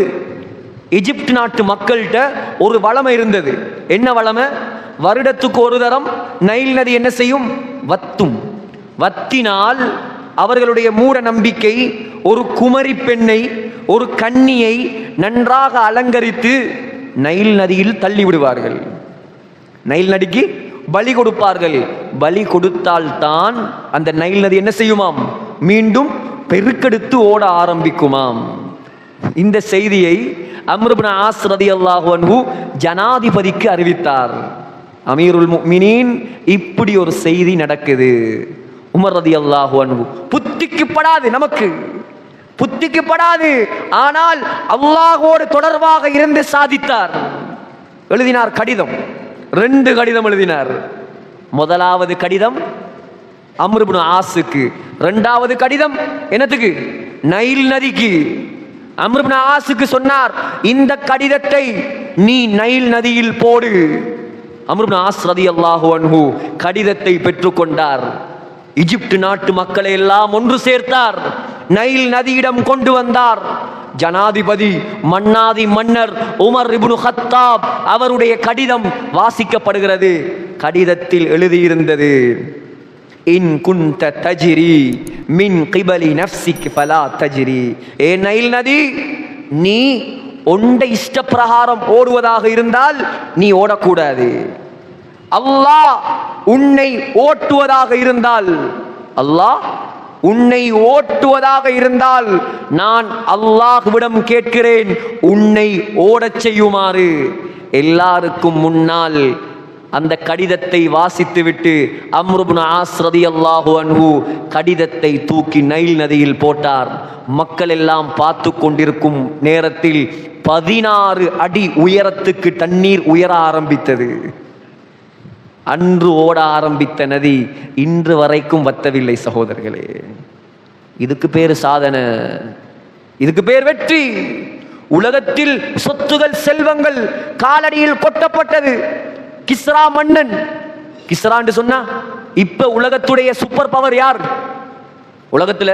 எகிப்து நாட்டு மக்கள்கிட்ட ஒரு வளமை இருந்தது. என்ன வளமை? வருடத்துக்கு ஒரு தரம் நைல் நதி என்ன செய்யும்? வத்தும். வத்தினால் அவர்களுடைய மூட நம்பிக்கை, ஒரு குமரி பெண்ணை, ஒரு கன்னியை நன்றாக அலங்கரித்து நைல் நதியில் தள்ளி விடுவார்கள். நைல் நதிக்கு பலி கொடுப்பார்கள். பலி கொடுத்தால் தான் அந்த நைல் நதி என்ன செய்யுமாம்? மீண்டும் பெருக்கெடுத்து ஓட ஆரம்பிக்குமாம். இந்த செய்தியை அம்ர் இப்னு ஆஸ் ரலியல்லாஹு அன்ஹு ஜனாதிபதிக்கு அறிவித்தார். அமீருல் முஃமினீன், இப்படி ஒரு செய்தி நடக்குது. உமர் ரலியல்லாஹு அன்ஹு புத்திக்கு படாது, நமக்கு புத்திக்கு படாது, ஆனால் அல்லாஹ்வோடு தொடர்பாக இருந்து சாதித்தார். எழுதினார் கடிதம். 2 கடிதம் எழுதினார். முதலாவது கடிதம் அம்ர் இப்னு ஆஸுக்கு, 2வது கடிதம் என்னத்துக்கு? நைல் நதிக்கு. அம்ர் இப்னு ஆஸுக்கு சொன்னார், இந்த கடிதத்தை நீ நைல் நதியில் போடு. அம்ர் இப்னு ஆஸ் ரலியல்லாஹு அன்ஹு கடிதத்தை பெற்றுக்கொண்டார். எகிப்து நாட்டு மக்களை எல்லாம் ஒன்று சேர்த்தார். நைல் நதியிடம் கொண்டு வந்தார். ஜனாதிபதி மன்னாதி மன்னர் உமர் இப்னு கத்தாப் அவருடைய கடிதம் வாசிக்கப்படுகிறது. கடிதத்தில் எழுதியிருந்தது, இன் குன்த தஜ்ரி மின் கிபலி நஃப்ஸிக் ஃபலா தஜ்ரி. ஏ நைல் நதி, நீ உன்னுடைய இஷ்ட பிரகாரம் ஓடுவதாக இருந்தால் நீ ஓடக்கூடாது. அல்லாஹ் உன்னை ஓட்டுவதாக இருந்தால், அல்லாஹ் உன்னை ஓட்டுவதாக இருந்தால் நான் அல்லாஹ்விடம் கேட்கிறேன், உன்னை ஓடச் செய்யுமாறு. எல்லாருக்கும் முன்னால் அந்த கடிதத்தை வாசித்துவிட்டு அம்ர் இப்னு ஆஸ் ரலியல்லாஹு அன்ஹு கடிதத்தை தூக்கி நைல் நதியில் போட்டார். மக்கள் எல்லாம் பார்த்து கொண்டிருக்கும் நேரத்தில் 16 அடி உயரத்துக்கு தண்ணீர் உயர ஆரம்பித்தது. அன்று ஓட ஆரம்பித்த நதி இன்று வரைக்கும் வத்தவில்லை. சகோதரர்களே, இதுக்கு பேர் சாதனை, இதுக்கு பேர் வெற்றி. உலகத்தில் சொத்துகள் செல்வங்கள் காலடியில் கொட்டப்பட்டது. கிஸ்ரா மன்னன், கிஸ்ரான்னு சொன்னா இப்ப உலகத்துடைய சூப்பர் பவர் யார்? உலகத்துல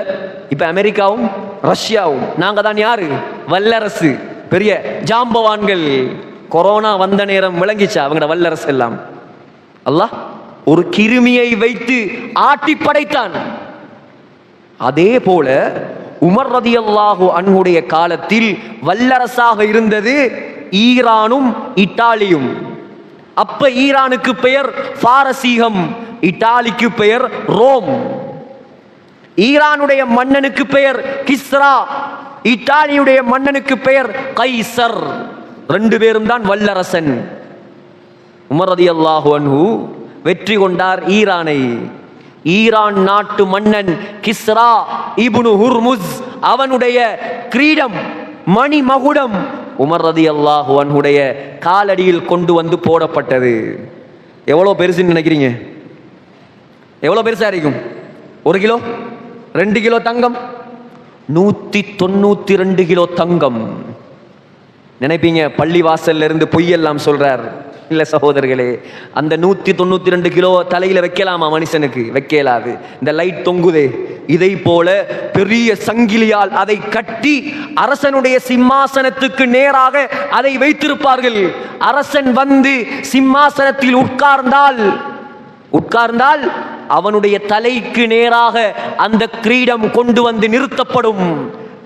இப்ப அமெரிக்காவும் ரஷ்யாவும். நாங்க தான் யாரு? வல்லரசு, பெரிய ஜாம்பவான்கள். கொரோனா வந்த நேரம் விளங்கிச்சா அவங்களோட வல்லரசு எல்லாம்? அல்லாஹ் ஒரு கிருமியை வைத்து ஆட்டி படைத்தான். அதே போல உமர் ரலியல்லாஹு அன்ஹுடைய காலத்தில் வல்லரசாக இருந்தது ஈரானும் இத்தாலியும். அப்ப ஈரானுக்கு பெயர் பாரசீகம், இத்தாலிக்கு பெயர் ரோம். ஈரானுடைய மன்னனுக்கு பெயர் கிஸ்ரா, இத்தாலியுடைய மன்னனுக்கு பெயர் கைசர். 2 பேரும் தான் வல்லரசன். உமர் ரலியல்லாஹு அன்ஹு வெற்றி கொண்டார் ஈரானை. ஈரான் நாட்டு மன்னன் கிஸ்ரா இப்னு ஹுர்முஸ், அவனுடைய கிரீடம் மணி மகுடம் உமர் ரலியல்லாஹு அன்ஹுடைய காலடியில் கொண்டு வந்து போடப்பட்டது. எவ்வளவு பெருசுன்னு நினைக்கிறீங்க? எவ்வளவு பெருசா இருக்கும்? 1 கிலோ 2 கிலோ தங்கம், 192 கிலோ தங்கம். நினைப்பீங்க பள்ளி வாசல்ல இருந்து பொய்யெல்லாம் சொல்றார். இல்ல சகோதரர்களே, அந்த 192 கிலோ தலையில வைக்கலாமா மனுஷனுக்கு? வைக்கலாது. இந்த லைட் தொங்குதே, இதை போல பெரிய சங்கிலியால் அதை கட்டி அரசனுடைய சிம்மாசனத்துக்கு நேராக அதை வைத்திருப்பார்கள். அரசன் வந்து சிம்மாசனத்தில் உட்கார்ந்தால் அவனுடைய தலைக்கு நேராக அந்த கிரீடம் கொண்டு வந்து நிறுத்தப்படும்.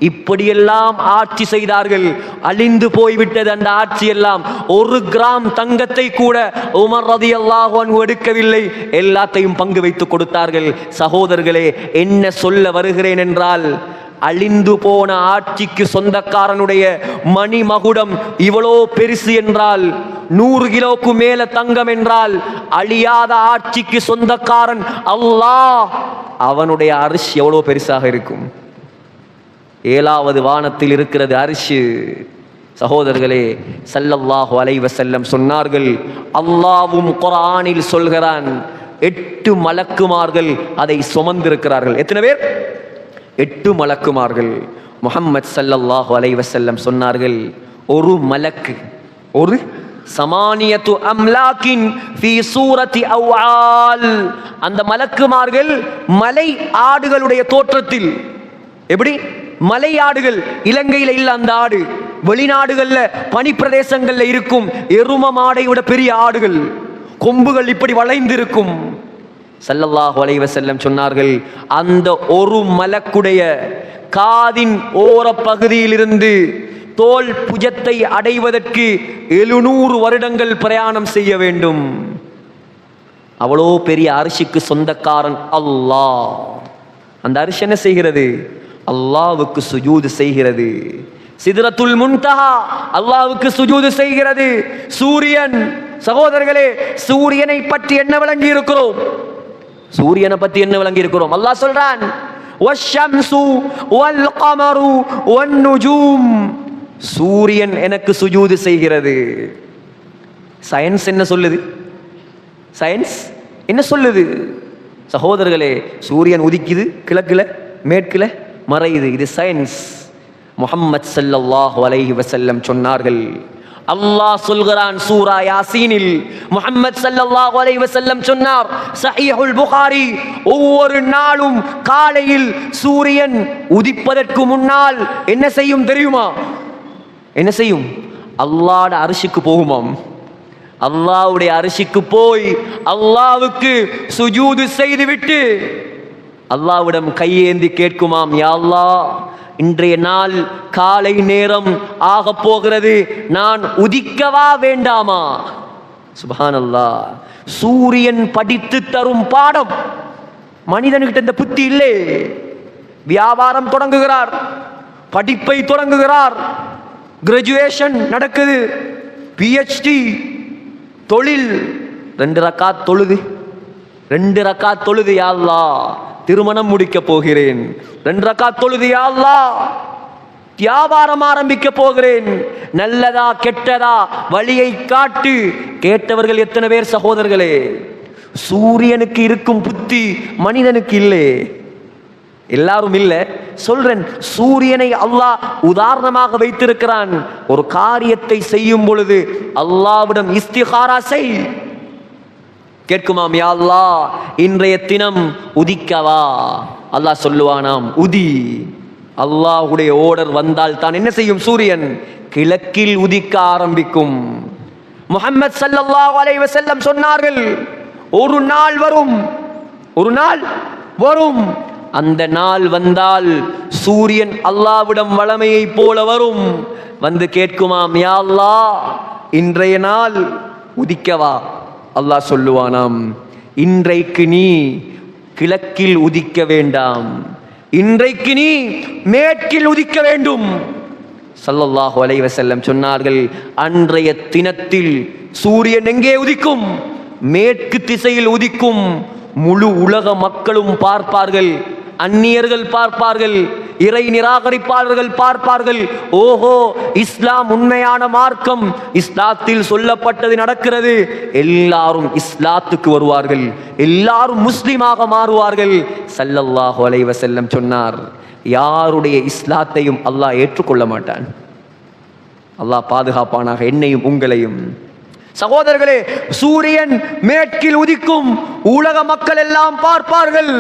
இப்படியெல்லாம் ஆட்சி செய்தார்கள். அழிந்து போய்விட்டது அந்த ஆட்சி எல்லாம். 1 கிராம் தங்கத்தை கூட உமர் ரலியல்லாஹு அன்ஹு எடுக்கவில்லை, எல்லாத்தையும் பங்கு வைத்து கொடுத்தார்கள். சகோதரர்களே, என்ன சொல்ல வருகிறேன் என்றால், அழிந்து போன ஆட்சிக்கு சொந்தக்காரனுடைய மணிமகுடம் இவ்வளோ பெருசு என்றால், 100 கிலோக்கு மேல தங்கம் என்றால், அழியாத ஆட்சிக்கு சொந்தக்காரன் அல்லாஹ், அவனுடைய அரிஷ் எவ்வளோ பெருசாக இருக்கும். 7வது வானத்தில் இருக்கிறது அரிஷ். சகோதரர்களே, ஸல்லல்லாஹு அலைஹி வஸல்லம் சொன்னார்கள், அல்லாஹ்வும் குர்ஆனில் சொல்கிறான், 8 மலக்குமார்கள் அதை சுமந்திருக்கிறார்கள். எத்தனை பேர்? 8 மலக்குமார்கள். முஹம்மது ஸல்லல்லாஹு அலைஹி வஸல்லம் சொன்னார்கள், ஒரு மலக்கு, ஒரு சமானியத்து அம்லாக்கின் ஃபீ சூரத்தி அவ்ஆல், அந்த மலக்குமார்கள் மலை ஆடுகளுடைய தோற்றத்தில். எப்படி? மலை ஆடுகள், இலங்கையில இல்ல அந்த ஆடு, வெளிநாடுகள்ல பனிப்பிரதேசங்கள்ல இருக்கும் எரும மாடை விட பெரிய ஆடுகள், கொம்புகள் இப்படி வளைந்திருக்கும். ஸல்லல்லாஹு அலைஹி வஸல்லம் சொன்னார்கள், அந்த ஒரு மலக்குடைய காதின் ஓர பகுதியிலிருந்து தோல் புஜத்தை அடைவதற்கு 700 வருடங்கள் பிரயாணம் செய்ய வேண்டும். அவ்வளோ பெரிய அரிசிக்கு சொந்தக்காரன் அல்லாஹ். அந்த அரிசி என்ன செய்கிறது? அல்லாஹ்வுக்கு சுஜூது செய்கிறது. சிதறத்துல் முன்தஹா அல்லாஹ்வுக்கு சுஜூது செய்கிறது. சூரியன், சகோதரர்களே, சூரியனை பற்றி என்ன விளங்கி இருக்கிறோம்? சூரியனை பற்றி என்ன விளங்கி இருக்கிறோம்? அல்லாஹ் சொல்றான், வஷ்ஷம்சு வல் கமரு வன் நுஜூம், சூரியன் எனக்கு சுஜூது செய்கிறது. சயின்ஸ் என்ன சொல்லுது? சயின்ஸ் என்ன சொல்லுது? சகோதரர்களே, சூரியன் உதிக்குது, கிழக்குல மேற்குல மறையுது, இது சயின்ஸ். முஹம்மது ஸல்லல்லாஹு அலைஹி வஸல்லம் சொன்னார்கள், அல்லாஹ் சொல்கிறான் சூரா யாசீனில், முஹம்மது ஸல்லல்லாஹு அலைஹி வஸல்லம் சொன்னார், ஸஹீஹுல் புகாரி, ஒவ்வொரு நாளும் காலையில் சூரியன் உதிப்பதற்கு முன்னால் என்ன செய்யும் தெரியுமா? என்ன செய்யும்? அல்லாஹ்வுடைய அரிசிக்கு போகுமாம். அல்லாஹ்வுடைய அரிசிக்கு போய் அல்லாஹ்வுக்கு சுஜூது செய்துவிட்டு அல்லாஹ்விடம் கையேந்தி கேட்குமாம், யா அல்லாஹ், இன்றைய நாள் காலை நேரம் ஆக போகிறது, நான் உதிக்கவா வேண்டாமா? சுப்ஹானல்லாஹ். சூரியன் படித்து தரும் பாடம். மனிதனுக்கிட்ட இந்த புத்தி இல்லை. வியாபாரம் தொடங்குகிறார், படிப்பை தொடங்குகிறார், கிராஜுவேஷன் நடக்குது, PhD, தொழில், 2 ரக்காத் தொழுது, 2 ரக்காத் தொழுது, யா அல்லாஹ் திருமணம் முடிக்க போகிறேன், 2 ரக்காத் தொழுது, யா அல்லாஹ் வியாபாரம் ஆரம்பிக்க போகிறேன், நல்லதா கெட்டதா வழியை காட்டு. கேட்டவர்கள் எத்தனை பேர் சகோதரர்களே? சூரியனுக்கு இருக்கும் புத்தி மனிதனுக்கு இல்லை. எல்லாரும் இல்லை சொல்றேன். சூரியனை அல்லாஹ் உதாரணமாக வைத்திருக்கிறான். ஒரு காரியத்தை செய்யும் பொழுது அல்லாஹ்விடம் இஸ்திகாரா செய். கேட்குமாம், யா அல்லாஹ் இன்றைய தினம் உதிக்கவா? அல்லாஹ் சொல்லுவானாம், உதி. அல்லாஹ்வுடைய ஓர்டர் வந்தால் தான் என்ன செய்யும்? சூரியன் கிழக்கில் உதிக்க ஆரம்பிக்கும். முஹம்மது ஸல்லல்லாஹு அலைஹி வஸல்லம் சொன்னார்கள், ஒரு நாள் வரும், ஒரு நாள் வரும், அந்த நாள் வந்தால் சூரியன் அல்லாஹ்விடம் வளமையை போல வரும். வந்து கேட்குமாம், யா அல்லாஹ் இன்றைய நாள் உதிக்கவா? அல்லாஹ் சொல்லுவானாம், இன்றைக்கு நீ கிழக்கில் உதிக்க வேண்டாம், இன்றைக்கு நீ மேற்கில் உதிக்க வேண்டும். ஸல்லல்லாஹு அலைஹி வஸல்லம் சொன்னார்கள், அன்றைய தினத்தில் சூரியன் எங்கே உதிக்கும்? மேற்கு திசையில் உதிக்கும். முழு உலக மக்களும் பார்ப்பார்கள், அந்நியர்கள் பார்ப்பார்கள், இறை நிராகரிப்பாளர்கள் பார்ப்பார்கள். ஓஹோ, இஸ்லாம் உண்மையான மார்க்கம், இஸ்லாத்தில் சொல்லப்பட்டது நடக்கிறது. எல்லாரும் இஸ்லாத்துக்கு வருவார்கள், எல்லாரும் முஸ்லிமாக மாறுவார்கள். ஸல்லல்லாஹு அலைஹி வஸல்லம் சொன்னார், யாருடைய இஸ்லாத்தையும் அல்லாஹ் ஏற்றுக்கொள்ள மாட்டான். அல்லாஹ் பாதுகாப்பானாக என்னையும் உங்களையும். சகோதரர்களே, சூரியன் மேற்கில் உதிக்கும், உலக மக்கள் எல்லாம் பார்ப்பார்கள்,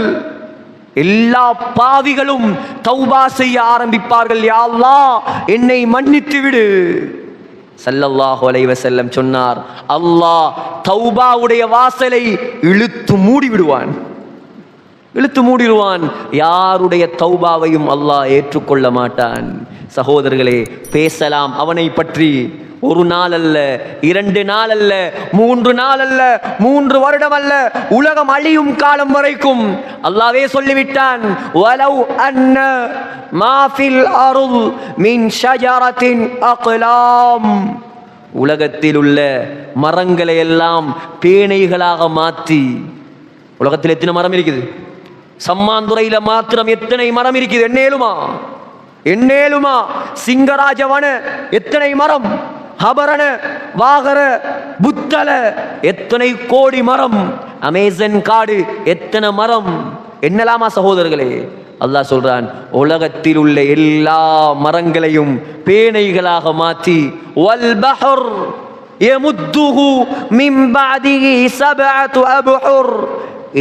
எல்லா பாவிகளும் தௌபா செய்ய ஆரம்பிப்பார்கள். யா அல்லாஹ் என்னை மன்னித்து விடு. ஸல்லல்லாஹு அலைஹி வஸல்லம் சொன்னார், அல்லாஹ் தௌபாவுடைய வாசலை இழுத்து மூடி விடுவான். இழுத்து மூடிடுவான். யாருடைய தௌபாவையும் அல்லாஹ் ஏற்றுக்கொள்ள மாட்டான். சகோதரர்களே, பேசலாம் அவனை பற்றி. ஒரு நாள் அல்ல, 2 நாள் அல்ல, 3 நாள் அல்ல, 3 வருடம் அல்ல, உலகம் அழியும் காலம் வரைக்கும் அல்லாஹ்வே சொல்லிவிட்டான், வலவ் அன்ன மா ஃபில் அர்த் மின் ஷஜரத்தின் அக்லாம். உலகத்தில் உள்ள மரங்களை எல்லாம் பேணைகளாக மாற்றி. உலகத்தில் எத்தனை மரம் இருக்குது? சம்மாந்துறையில மாத்திரம் எத்தனை மரம் இருக்குது? எண்ணேலுமா? சிங்கராஜவன எத்தனை மரம்? ஹபரண, வாகர, புத்தல எத்தனை கோடி மரம்? அமேசன் காடு எத்தனை மரம்? என்னலாமா சகோதரர்களே? அல்லாஹ் சொல்றான், உலகத்தில் உள்ள எல்லா மரங்களையும் பேணைகளாக மாற்றி, வல் பஹர் யமுத்துஹு மின் பஅதிஹி சபஅத்து அப்ஹுர்,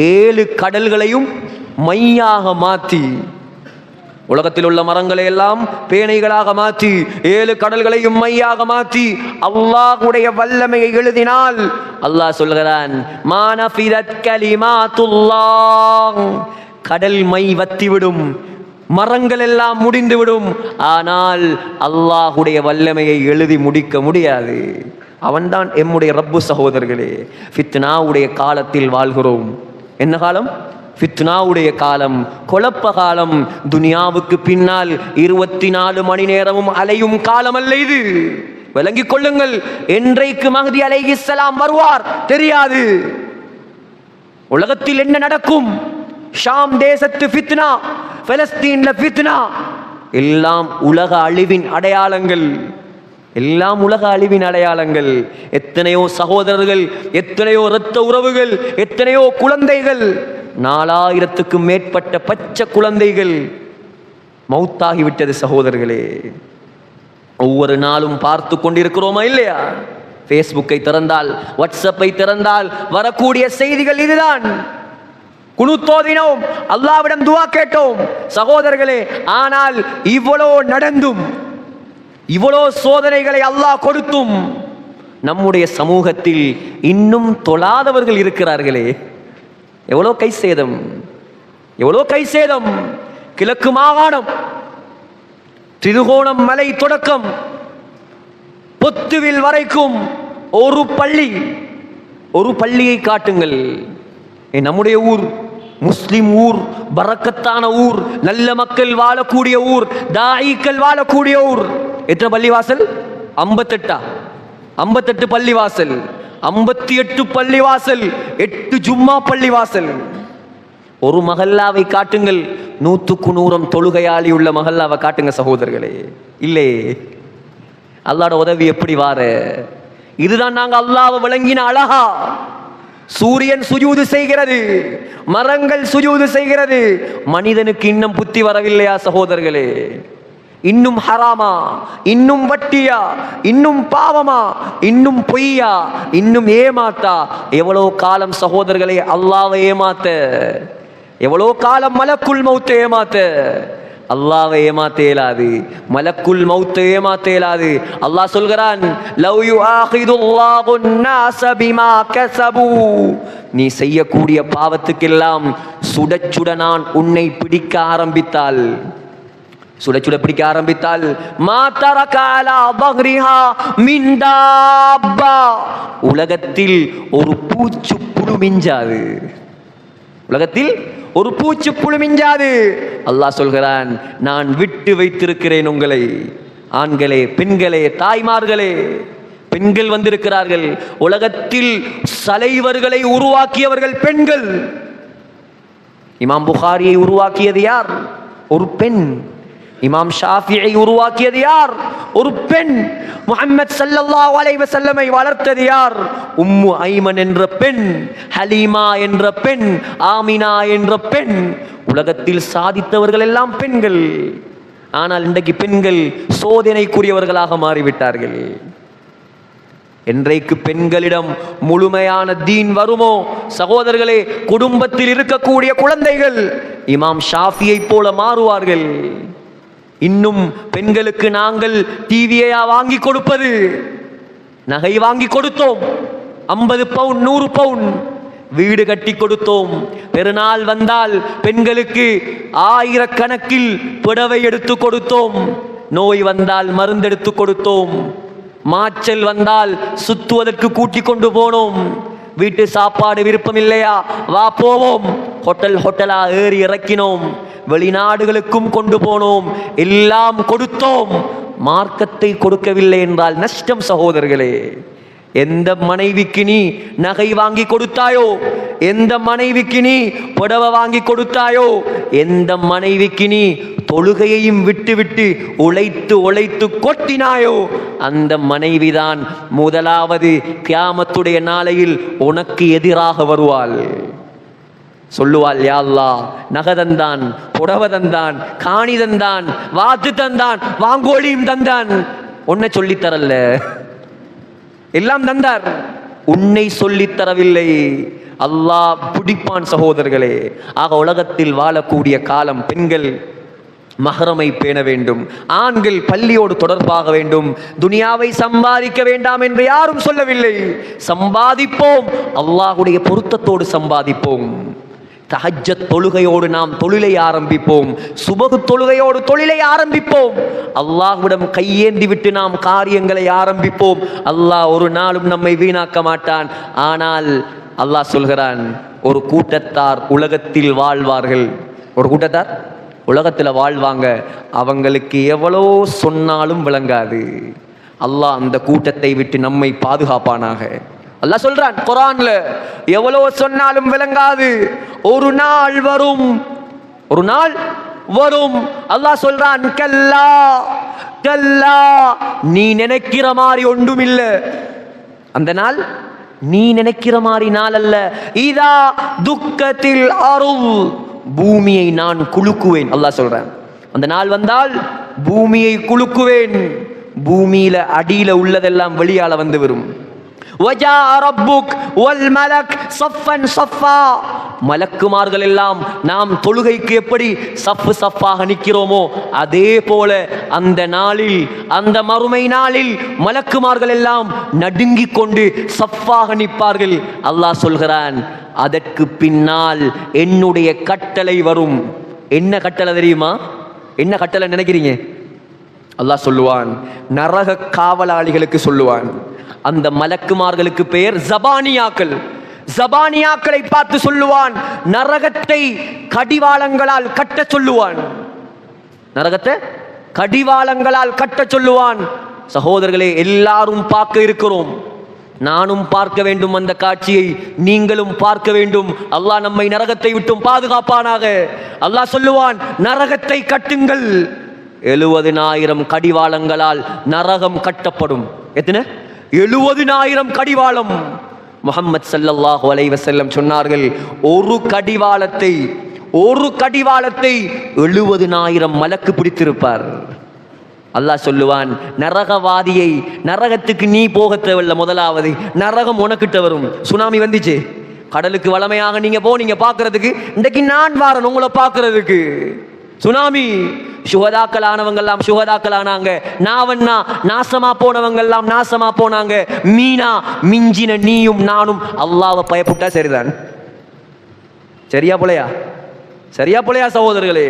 7 கடல்களையும் மையாக மாற்றி, உலகத்தில் உள்ள மரங்களை எல்லாம் பேணைகளாக மாற்றி 7 கடல்களையும் மையாக மாற்றி அல்லாஹ்வுடைய வல்லமையை எழுதினால் அல்லாஹ் சொல்கிறான், மா நஃபிதத் கலிமாத்துல்லாஹ், கடல் மை வத்திவிடும், மரங்கள் எல்லாம் முடிந்துவிடும், ஆனால் அல்லாஹ்வுடைய வல்லமையை எழுதி முடிக்க முடியாது. அவன்தான் எம்முடைய ரப்பு. சகோதரர்களே, ஃபித்னாவுடைய காலத்தில் வாழ்கிறோம். என்ன காலம்? ஃபித்னாவுடைய காலம், குழப்ப காலம். துனியாவுக்கு பின்னால் 24 மணி நேரமும் அலையும் காலம் அல்ல இது. விளங்கிக் கொள்ளுங்கள். என்றைக்கு மஹ்தி அலைஹிஸ்ஸலாம் வருவார் தெரியாது. உலகத்தில் என்ன நடக்கும்? ஷாம் தேசத்து ஃபித்னா, பலஸ்தீன்ல ஃபித்னா, எல்லாம் உலக அழிவின் அடையாளங்கள். எத்தனையோ சகோதரர்கள், எத்தனையோ இரத்த உறவுகள், எத்தனையோ குழந்தைகள், 4000க்கும் மேற்பட்ட பச்சை குழந்தைகள் மௌத்தாகிவிட்டது. சகோதரர்களே, ஒவ்வொரு நாளும் பார்த்து கொண்டிருக்கிறோமா இல்லையா? ஃபேஸ்புக்கை திறந்தால், வாட்ஸ்அப்பை திறந்தால் வரக்கூடிய செய்திகள் இதுதான். குனுத்தோதினோம், அல்லாஹ்விடம் துஆ கேட்டோம். சகோதரர்களே, ஆனால் இவ்வளோ நடந்தும், இவ்வளோ சோதனைகளை அல்லாஹ் கொடுத்தும் நம்முடைய சமூகத்தில் இன்னும் தொழாதவர்கள் இருக்கிறார்களே. எவ்வளோ கை சேதம்! கிழக்கு மாகாணம் திருகோணம் மலை தொடக்கம் பொத்துவில் வரைக்கும் ஒரு பள்ளியை காட்டுங்கள். நம்முடைய ஊர் முஸ்லிம் ஊர், பரக்கத்தான ஊர், நல்ல மக்கள் வாழக்கூடிய ஊர், தாயிக்கள் வாழக்கூடிய ஊர். எத்தனை பள்ளிவாசல்? 58 பள்ளிவாசல், 58 பள்ளிவாசல், 8 ஜும்மா பள்ளிவாசல். ஒரு மஹல்லாவை காட்டுங்கள், 100க்கு 100 தொழுகையாளி உள்ள மஹல்லாவை காட்டுங்க சகோதரர்களே. இல்லை, அல்லாஹ்வோட உதவி எப்படி வார? இதுதான் நாங்க அல்லாஹ்வை விளங்கின அழகா. சூரியன் சுஜூது செய்கிறது, மரங்கள் சுஜூது செய்கிறது. மனிதனுக்கு இன்னும் புத்தி வரவில்லையா சகோதரர்களே? இன்னும் ஹராமா, இன்னும் வட்டியா, இன்னும் பாவமா, இன்னும் பொய்யா, இன்னும் ஏமாத்தா? எவ்வளோ காலம் சகோதரர்களே அல்லாஹ்வை ஏமாத்த? எவ்வளோ காலம் மலக்குல் மௌத்தை ஏமாத்த? அல்லாஹ்வை ஏமாத்த இயலாது, மலக்குல் மௌத்தை ஏமாத்த இயலாது. அல்லாஹ் சொல்கிறான், லவ் யுஆகிதுல்லாஹு الناس بما كسبوا, நீ செய்யக்கூடிய பாவத்துக்கெல்லாம் சுட சுட நான் உன்னை பிடிக்க ஆரம்பித்தால், மா தரக அலா பஹ்ரிஹா மின் தாப்பா, உலகத்தில் ஒரு பூச்சு புழு மிஞ்சாது. அல்லாஹ் சொல்கிறான், நான் விட்டு வைத்திருக்கிறேன் உங்களை. ஆண்களே, பெண்களே, தாய்மார்களே, பெண்கள் வந்திருக்கிறார்கள். உலகத்தில் தலைவர்களை உருவாக்கியவர்கள் பெண்கள். இமாம் புகாரியை உருவாக்கியது யார்? ஒரு பெண். இமாம் ஷாஃபியை உருவாக்கியது யார்? ஒரு பெண். முஹம்மது ஸல்லல்லாஹு அலைஹி வஸல்லமை வளர்த்தது யார்? உம்மு ஐமன் என்ற பெண், ஹலீமா என்ற பெண், ஆமினா என்ற பெண். உலகத்தில் சாதித்தவர்கள் எல்லாம் பெண்கள். ஆனால் இன்றைக்கு பெண்கள் சோதனைக்குரியவர்களாக மாறிவிட்டார்கள். என்றைக்கு பெண்களிடம் முழுமையான தீன் வருமோ சகோதரர்களே, குடும்பத்தில் இருக்கக்கூடிய குழந்தைகள் இமாம் ஷாஃபியை போல மாறுவார்கள். இன்னும் பெண்களுக்கு நாங்கள் டிவியா வாங்கி கொடுப்பது? நகை வாங்கி கொடுத்தோம், 50 பவுன் 100 பவுன். வீடு கட்டி கொடுத்தோம். பெருநாள் வந்தால் பெண்களுக்கு ஆயிரக்கணக்கில் புடவை எடுத்து கொடுத்தோம். நோய் வந்தால் மருந்தெடுத்து கொடுத்தோம். மாச்சல் வந்தால் சுத்துவதற்கு கூட்டிக் கொண்டு போனோம். வீட்டு சாப்பாடு விருப்பம் இல்லையா, வா போவோம். ஹோட்டலா ஏறி இறக்கினோம். வெளிநாடுகளுக்கும் கொண்டு போனோம். எல்லாம் கொடுத்தோம். மார்க்கத்தை கொடுக்கவில்லை என்றால் நஷ்டம் சகோதரர்களே. எந்த மனைவிக்கு நீ நகை வாங்கி கொடுத்தாயோ, எந்த மனைவிக்கு நீ புடவை வாங்கி கொடுத்தாயோ, எந்த மனைவிக்கு நீ தொழுகையையும் விட்டு விட்டு உழைத்து உழைத்து கொட்டினாயோ, அந்த மனைவிதான் முதலாவது கியாமத்துடைய நாளையில் உனக்கு எதிராக வருவாள். சொல்லுவாள், யா அல்லாஹ், நகதந்தான், புடவை தந்தான், காணி தந்தான், வாத்து தந்தான், வாங்கோழியும் தந்தான், உன்னை சொல்லித்தரல்ல, எல்லாம் தந்தார், உன்னை சொல்லித் தரவில்லை. அல்லாஹ் பிடிப்பான் சகோதரர்களே. ஆக உலகத்தில் வாழக்கூடிய காலம் பெண்கள் மஹரமை பேண வேண்டும், ஆண்கள் பள்ளியோடு தொடர்பாக வேண்டும். துனியாவை சம்பாதிக்க வேண்டாம் என்று யாரும் சொல்லவில்லை. சம்பாதிப்போம், அல்லாஹ்வுடைய பொருத்தத்தோடு சம்பாதிப்போம். தஹஜ்ஜத் தொழுகையோடு நாம் தொழிலை ஆரம்பிப்போம். சுபகு தொழுகையோடு தொழிலை ஆரம்பிப்போம். அல்லாஹ்விடம் கையேந்தி விட்டு நாம் காரியங்களை ஆரம்பிப்போம். அல்லாஹ் ஒரு நாளும் நம்மை வீணாக்க மாட்டான். ஆனால் அல்லாஹ் சொல்கிறான், ஒரு கூட்டத்தார் உலகத்தில் வாழ்வார்கள். ஒரு கூட்டத்தார் உலகத்தில் வாழ்வாங்க, அவங்களுக்கு எவ்வளோ சொன்னாலும் விளங்காது. அல்லாஹ் அந்த கூட்டத்தை விட்டு நம்மை பாதுகாப்பானாக. அல்லாஹ் சொல்றான் குர்ஆன்ல, எவ்வளோ சொன்னாலும் விளங்காது, ஒரு நாள் வரும், ஒரு நாள் வரும். அல்லாஹ் சொல்றான், கல்லா கல்லா, நீ நினைக்கிற மாதிரி ஒன்றும் இல்லை. அந்த நாள் நீ நினைக்கிற மாதிரி நாள் அல்ல. இதா துக்கத்தில் அருள், பூமியை நான் குலுக்குவேன். அல்லாஹ் சொல்றான், அந்த நாள் வந்தால் பூமியை குலுக்குவேன். பூமியில அடியில உள்ளதெல்லாம் வெளியால வந்து வரும். வஜா ரப்புக் வல் மலக் ஸஃபன் ஸஃபா, மலக்குமார்கள் எல்லாம் நாம் தொழுகைக்கு எப்படி சஃப் சஃபாக நிற்கிறோமோ அதே போல அந்த நாளில், அந்த மறுமை நாளில் மலக்குமார்கள் எல்லாம் நடுங்கிக் கொண்டு சஃபாக நிற்பார்கள். அல்லாஹ் சொல்கிறான், அதற்கு பின்னால் என்னுடைய கட்டளை வரும். என்ன கட்டளை தெரியுமா? என்ன கட்டளை நினைக்கிறீங்க? அல்லாஹ் சொல்லுவான், நரக காவலாளிகளுக்கு சொல்லுவான். அந்த மலக்குமார்களுக்கு பெயர் ஜபானியாக்கள். ஜபானியாக்களை பார்த்து சொல்லுவான், நரகத்தை கடிவாளங்களால் கட்ட சொல்லுவான். நரகத்தை கடிவாளங்களால் கட்ட சொல்லுவான். சகோதரர்களே, எல்லாரும் பார்க்க இருக்கிறோம். நானும் பார்க்க வேண்டும் அந்த காட்சியை, நீங்களும் பார்க்க வேண்டும். அல்லாஹ் நம்மை நரகத்தை விட்டும் பாதுகாப்பானாக. அல்லாஹ் சொல்லுவான், நரகத்தை கட்டுங்கள். 70,000 கடிவாளங்களால் நரகம் கட்டப்படும். எத்தனை? 70,000 கடிவாளம். முஹம்மது ஸல்லல்லாஹு அலைஹி வஸல்லம் சொன்னார்கள், ஒரு கடிவாளத்தை 70,000 மலக்கு பிடித்திருப்பார். அல்லாஹ் சொல்லுவான், நரகவாதியை, நரகத்துக்கு நீ போக தேவையில்லை, முதலாவது நரகம் உனக்கிட்ட வரும். சுனாமி வந்துச்சு, கடலுக்கு வளமையாக நீங்க போனீங்க பார்க்கறதுக்கு, இன்றைக்கு நான் வாரன் உங்களை பார்க்கறதுக்கு. சுனாமி, சுகதாக்கள் ஆனவங்க எல்லாம் சுகதாக்கள் ஆனாங்க. நாவண்ணா நாசமா போனவங்க எல்லாம் நாசமா போனாங்க. மீனா மிஞ்சின நீயும் நானும் அல்லாஹ்வை பயப்பட்டா சரிதான். சரியா போலையா? சரியா போலையா சகோதரர்களே?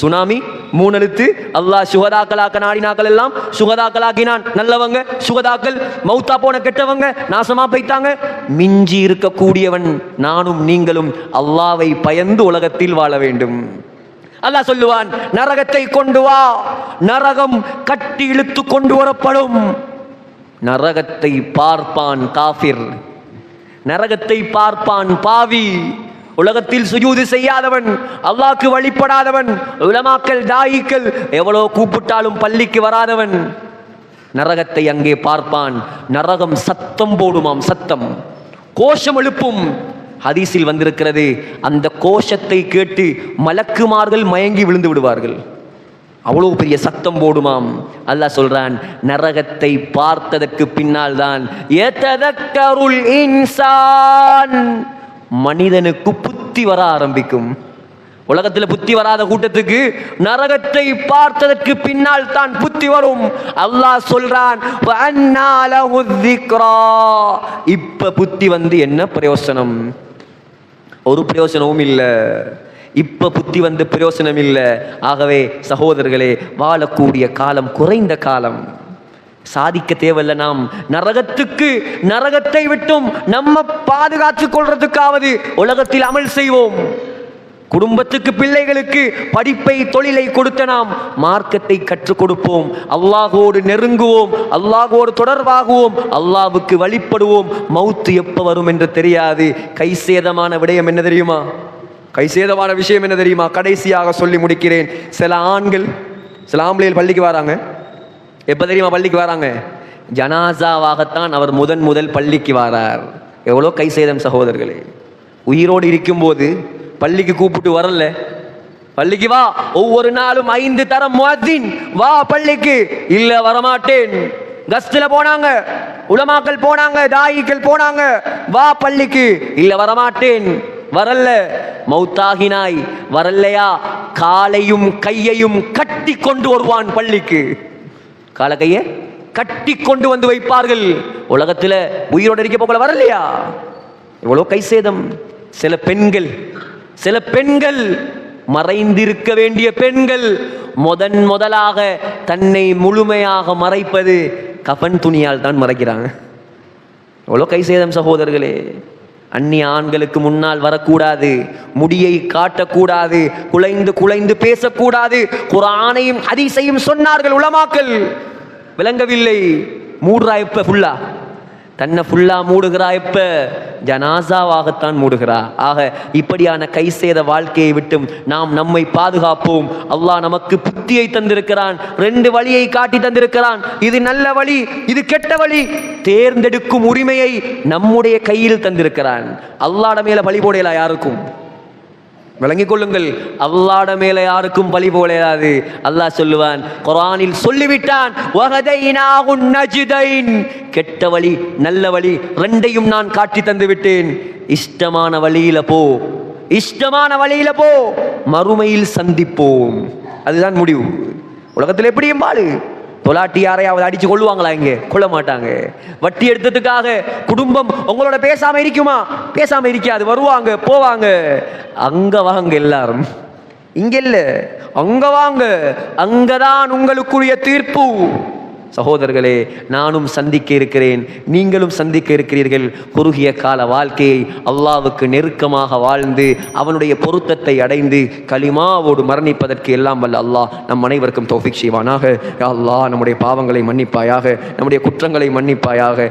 சுனாமி 3 எழுத்து. அல்லாஹ் சுகதாக்களாக்க நாடினாக்கள் எல்லாம் சுகதாக்களாக்கினான். நல்லவங்க சுகதாக்கள், மௌத்தா போன கெட்டவங்க நாசமா போய்த்தாங்க. மிஞ்சி இருக்கக்கூடியவன் நானும் நீங்களும் அல்லாஹ்வை பயந்து உலகத்தில் வாழ வேண்டும். அல்லாஹ் சொல்லுவான், நரகத்தை கொண்டு வா. நரகம் கட்டி இழுத்து கொண்டு வரப்படும். நரகத்தை பார்ப்பான் காஃபிர், நரகத்தை பார்ப்பான் பாவி. உலகத்தில் சுஜூது செய்யாதவன், அல்லாஹ்க்கு வழிபடாதவன், உலமாக்கள் தாயிக்கள் எவ்வளோ கூப்பிட்டாலும் பள்ளிக்கு வராதவன் நரகத்தை அங்கே பார்ப்பான். நரகம் சத்தம் போடுமாம், சத்தம், கோஷம் எழுப்பும். ஹதீஸில் வந்திருக்கிறது, அந்த கோஷத்தை கேட்டு மலக்குமார்கள் மயங்கி விழுந்து விடுவார்கள். அவ்வளவு பெரிய சத்தம் போடுமாம். அல்லாஹ் சொல்றான், நரகத்தை பார்த்ததற்கு பின்னால் தான் யததக்கருல் இன்சான், மனிதனுக்கு புத்தி வர ஆரம்பிக்கும். உலகத்தில் புத்தி வராத கூட்டத்துக்கு நரகத்தை பார்த்ததற்கு பின்னால் தான் புத்தி வரும். அல்லாஹ் சொல்றான், இப்ப புத்தி வந்து என்ன பிரயோசனம்? ஒரு பிரயோசனமும் இல்லை. இப்ப புத்தி வந்து பிரயோசனம் இல்லை. ஆகவே சகோதரர்களே, வாழக்கூடிய காலம் குறைந்த காலம். சாதிக்க தேவையில்ல. நாம் நரகத்தை விட்டும் நம்ம பாதுகாத்துக் கொள்றதுக்காவது உலகத்தில் அமல் செய்வோம். குடும்பத்துக்கு, பிள்ளைகளுக்கு படிப்பை, தொழிலை கொடுத்த நாம் மார்க்கத்தை கற்றுக் கொடுப்போம். அல்லாஹோடு நெருங்குவோம், அல்லாஹோடு தொடர்பாகுவோம், அல்லாஹ்வுக்கு வழிபடுவோம். மௌத்து எப்ப வரும் என்று தெரியாது. கைசேதமான விடயம் என்ன தெரியுமா? கைசேதமான விஷயம் என்ன தெரியுமா? கடைசியாக சொல்லி முடிக்கிறேன். சில ஆம்பளைகள் பள்ளிக்கு வராங்க. எப்ப தெரியுமா பள்ளிக்கு வராங்க? ஜனாசாவாகத்தான் அவர் முதல் பள்ளிக்கு வாரார். எவ்வளோ கைசேதம் சகோதரர்களே! உயிரோடு இருக்கும் போது பள்ளிக்கு கூப்பிட்டு வரல. பள்ளிக்கு வா, ஒவ்வொரு நாளும் 5 தரம் முஅத்தின், வா பள்ளிக்கு. இல்ல வரமாட்டேன். கஸ்ட்ல போனாங்க, உலமாக்கள் போனாங்க, தாயிகள் போனாங்க, வா பள்ளிக்கு. இல்ல வரமாட்டேன். வரல. மௌத்தாகினாய், வரலையா? காலையும் கையையும் கட்டி கொண்டு வருவான் பள்ளிக்கு. கால கைய கட்டி கொண்டு வந்து வைப்பார்கள். உலகத்துல உயிரோடு இருக்க போல வரலையா? எவ்வளவு கைசேதம்! சில பெண்கள் மறைந்திருக்க வேண்டிய பெண்கள் முதலாக தன்னை முழுமையாக மறைப்பது கஃன் துணியால் தான் மறைக்கிறாங்க. எவ்வளவு கைசேதம் சகோதரர்களே! அந்நிய ஆண்களுக்கு முன்னால் வரக்கூடாது, முடியை காட்டக்கூடாது, குலைந்து பேசக்கூடாது. குர்ஆனையும் ஹதீஸையும் சொன்னார்கள் உலமாக்கள். விளங்கவில்லை. மூடுறா இப்ப ஃபுல்லா, தன்னை ஃபுல்லா மூடுகிறா. இப்ப ஜனாசாவாகத்தான் மூடுகிறா. ஆக இப்படியான கைசேத வாழ்க்கையை விட்டும் நாம் நம்மை பாதுகாப்போம். அல்லாஹ் நமக்கு புத்தியை தந்திருக்கிறான், 2 வழியை காட்டி தந்திருக்கிறான். இது நல்ல வழி, இது கெட்ட வழி. தேர்ந்தெடுக்கும் உரிமையை நம்முடைய கையில் தந்திருக்கிறான். அல்லாஹ்ட மேல பழி போடலா யாருக்கும். விளங்கிக் கொள்ளுங்கள், அல்லாஹ்ட மேல யாருக்கும் பழி போடாது. அல்லாஹ் சொல்லுவான், குர்ஆனில் சொல்லிவிட்டான், வஹதைனாஹுன் நஜ்தைன். கெட்ட வழி, நல்ல வழி 2யும் நான் காட்டி தந்து விட்டேன். இஷ்டமான வழியில போ, மறுமையில் சந்திப்போம். அதுதான் முடிவு. உலகத்தில் எப்படியும் வாழு. தொலாட்டி யாரையாவது அடிச்சு கொள்ளுவாங்களா? இங்க கொள்ள மாட்டாங்க. வட்டி எடுத்ததுக்காக குடும்பம் உங்களோட பேசாம இருக்குமா? பேசாம இருக்காது. வருவாங்க, போவாங்க. அங்க வாங்க எல்லாரும், இங்க இல்ல, அங்க வாங்க. அங்கதான் உங்களுக்குரிய தீர்ப்பு. சகோதரர்களே, நானும் சந்திக்க இருக்கிறேன், நீங்களும் சந்திக்க இருக்கிறீர்கள். குறுகிய கால வாழ்க்கையை அல்லாஹ்வுக்கு நெருக்கமாக வாழ்ந்து அவனுடைய பொருத்தத்தை அடைந்து கலிமாவோடு மரணிப்பதற்கு எல்லாம் வல்ல அல்லாஹ் நம் அனைவருக்கும் தௌஃபீக் செய்வானாக. யா அல்லாஹ், நம்முடைய பாவங்களை மன்னிப்பாயாக, நம்முடைய குற்றங்களை மன்னிப்பாயாக.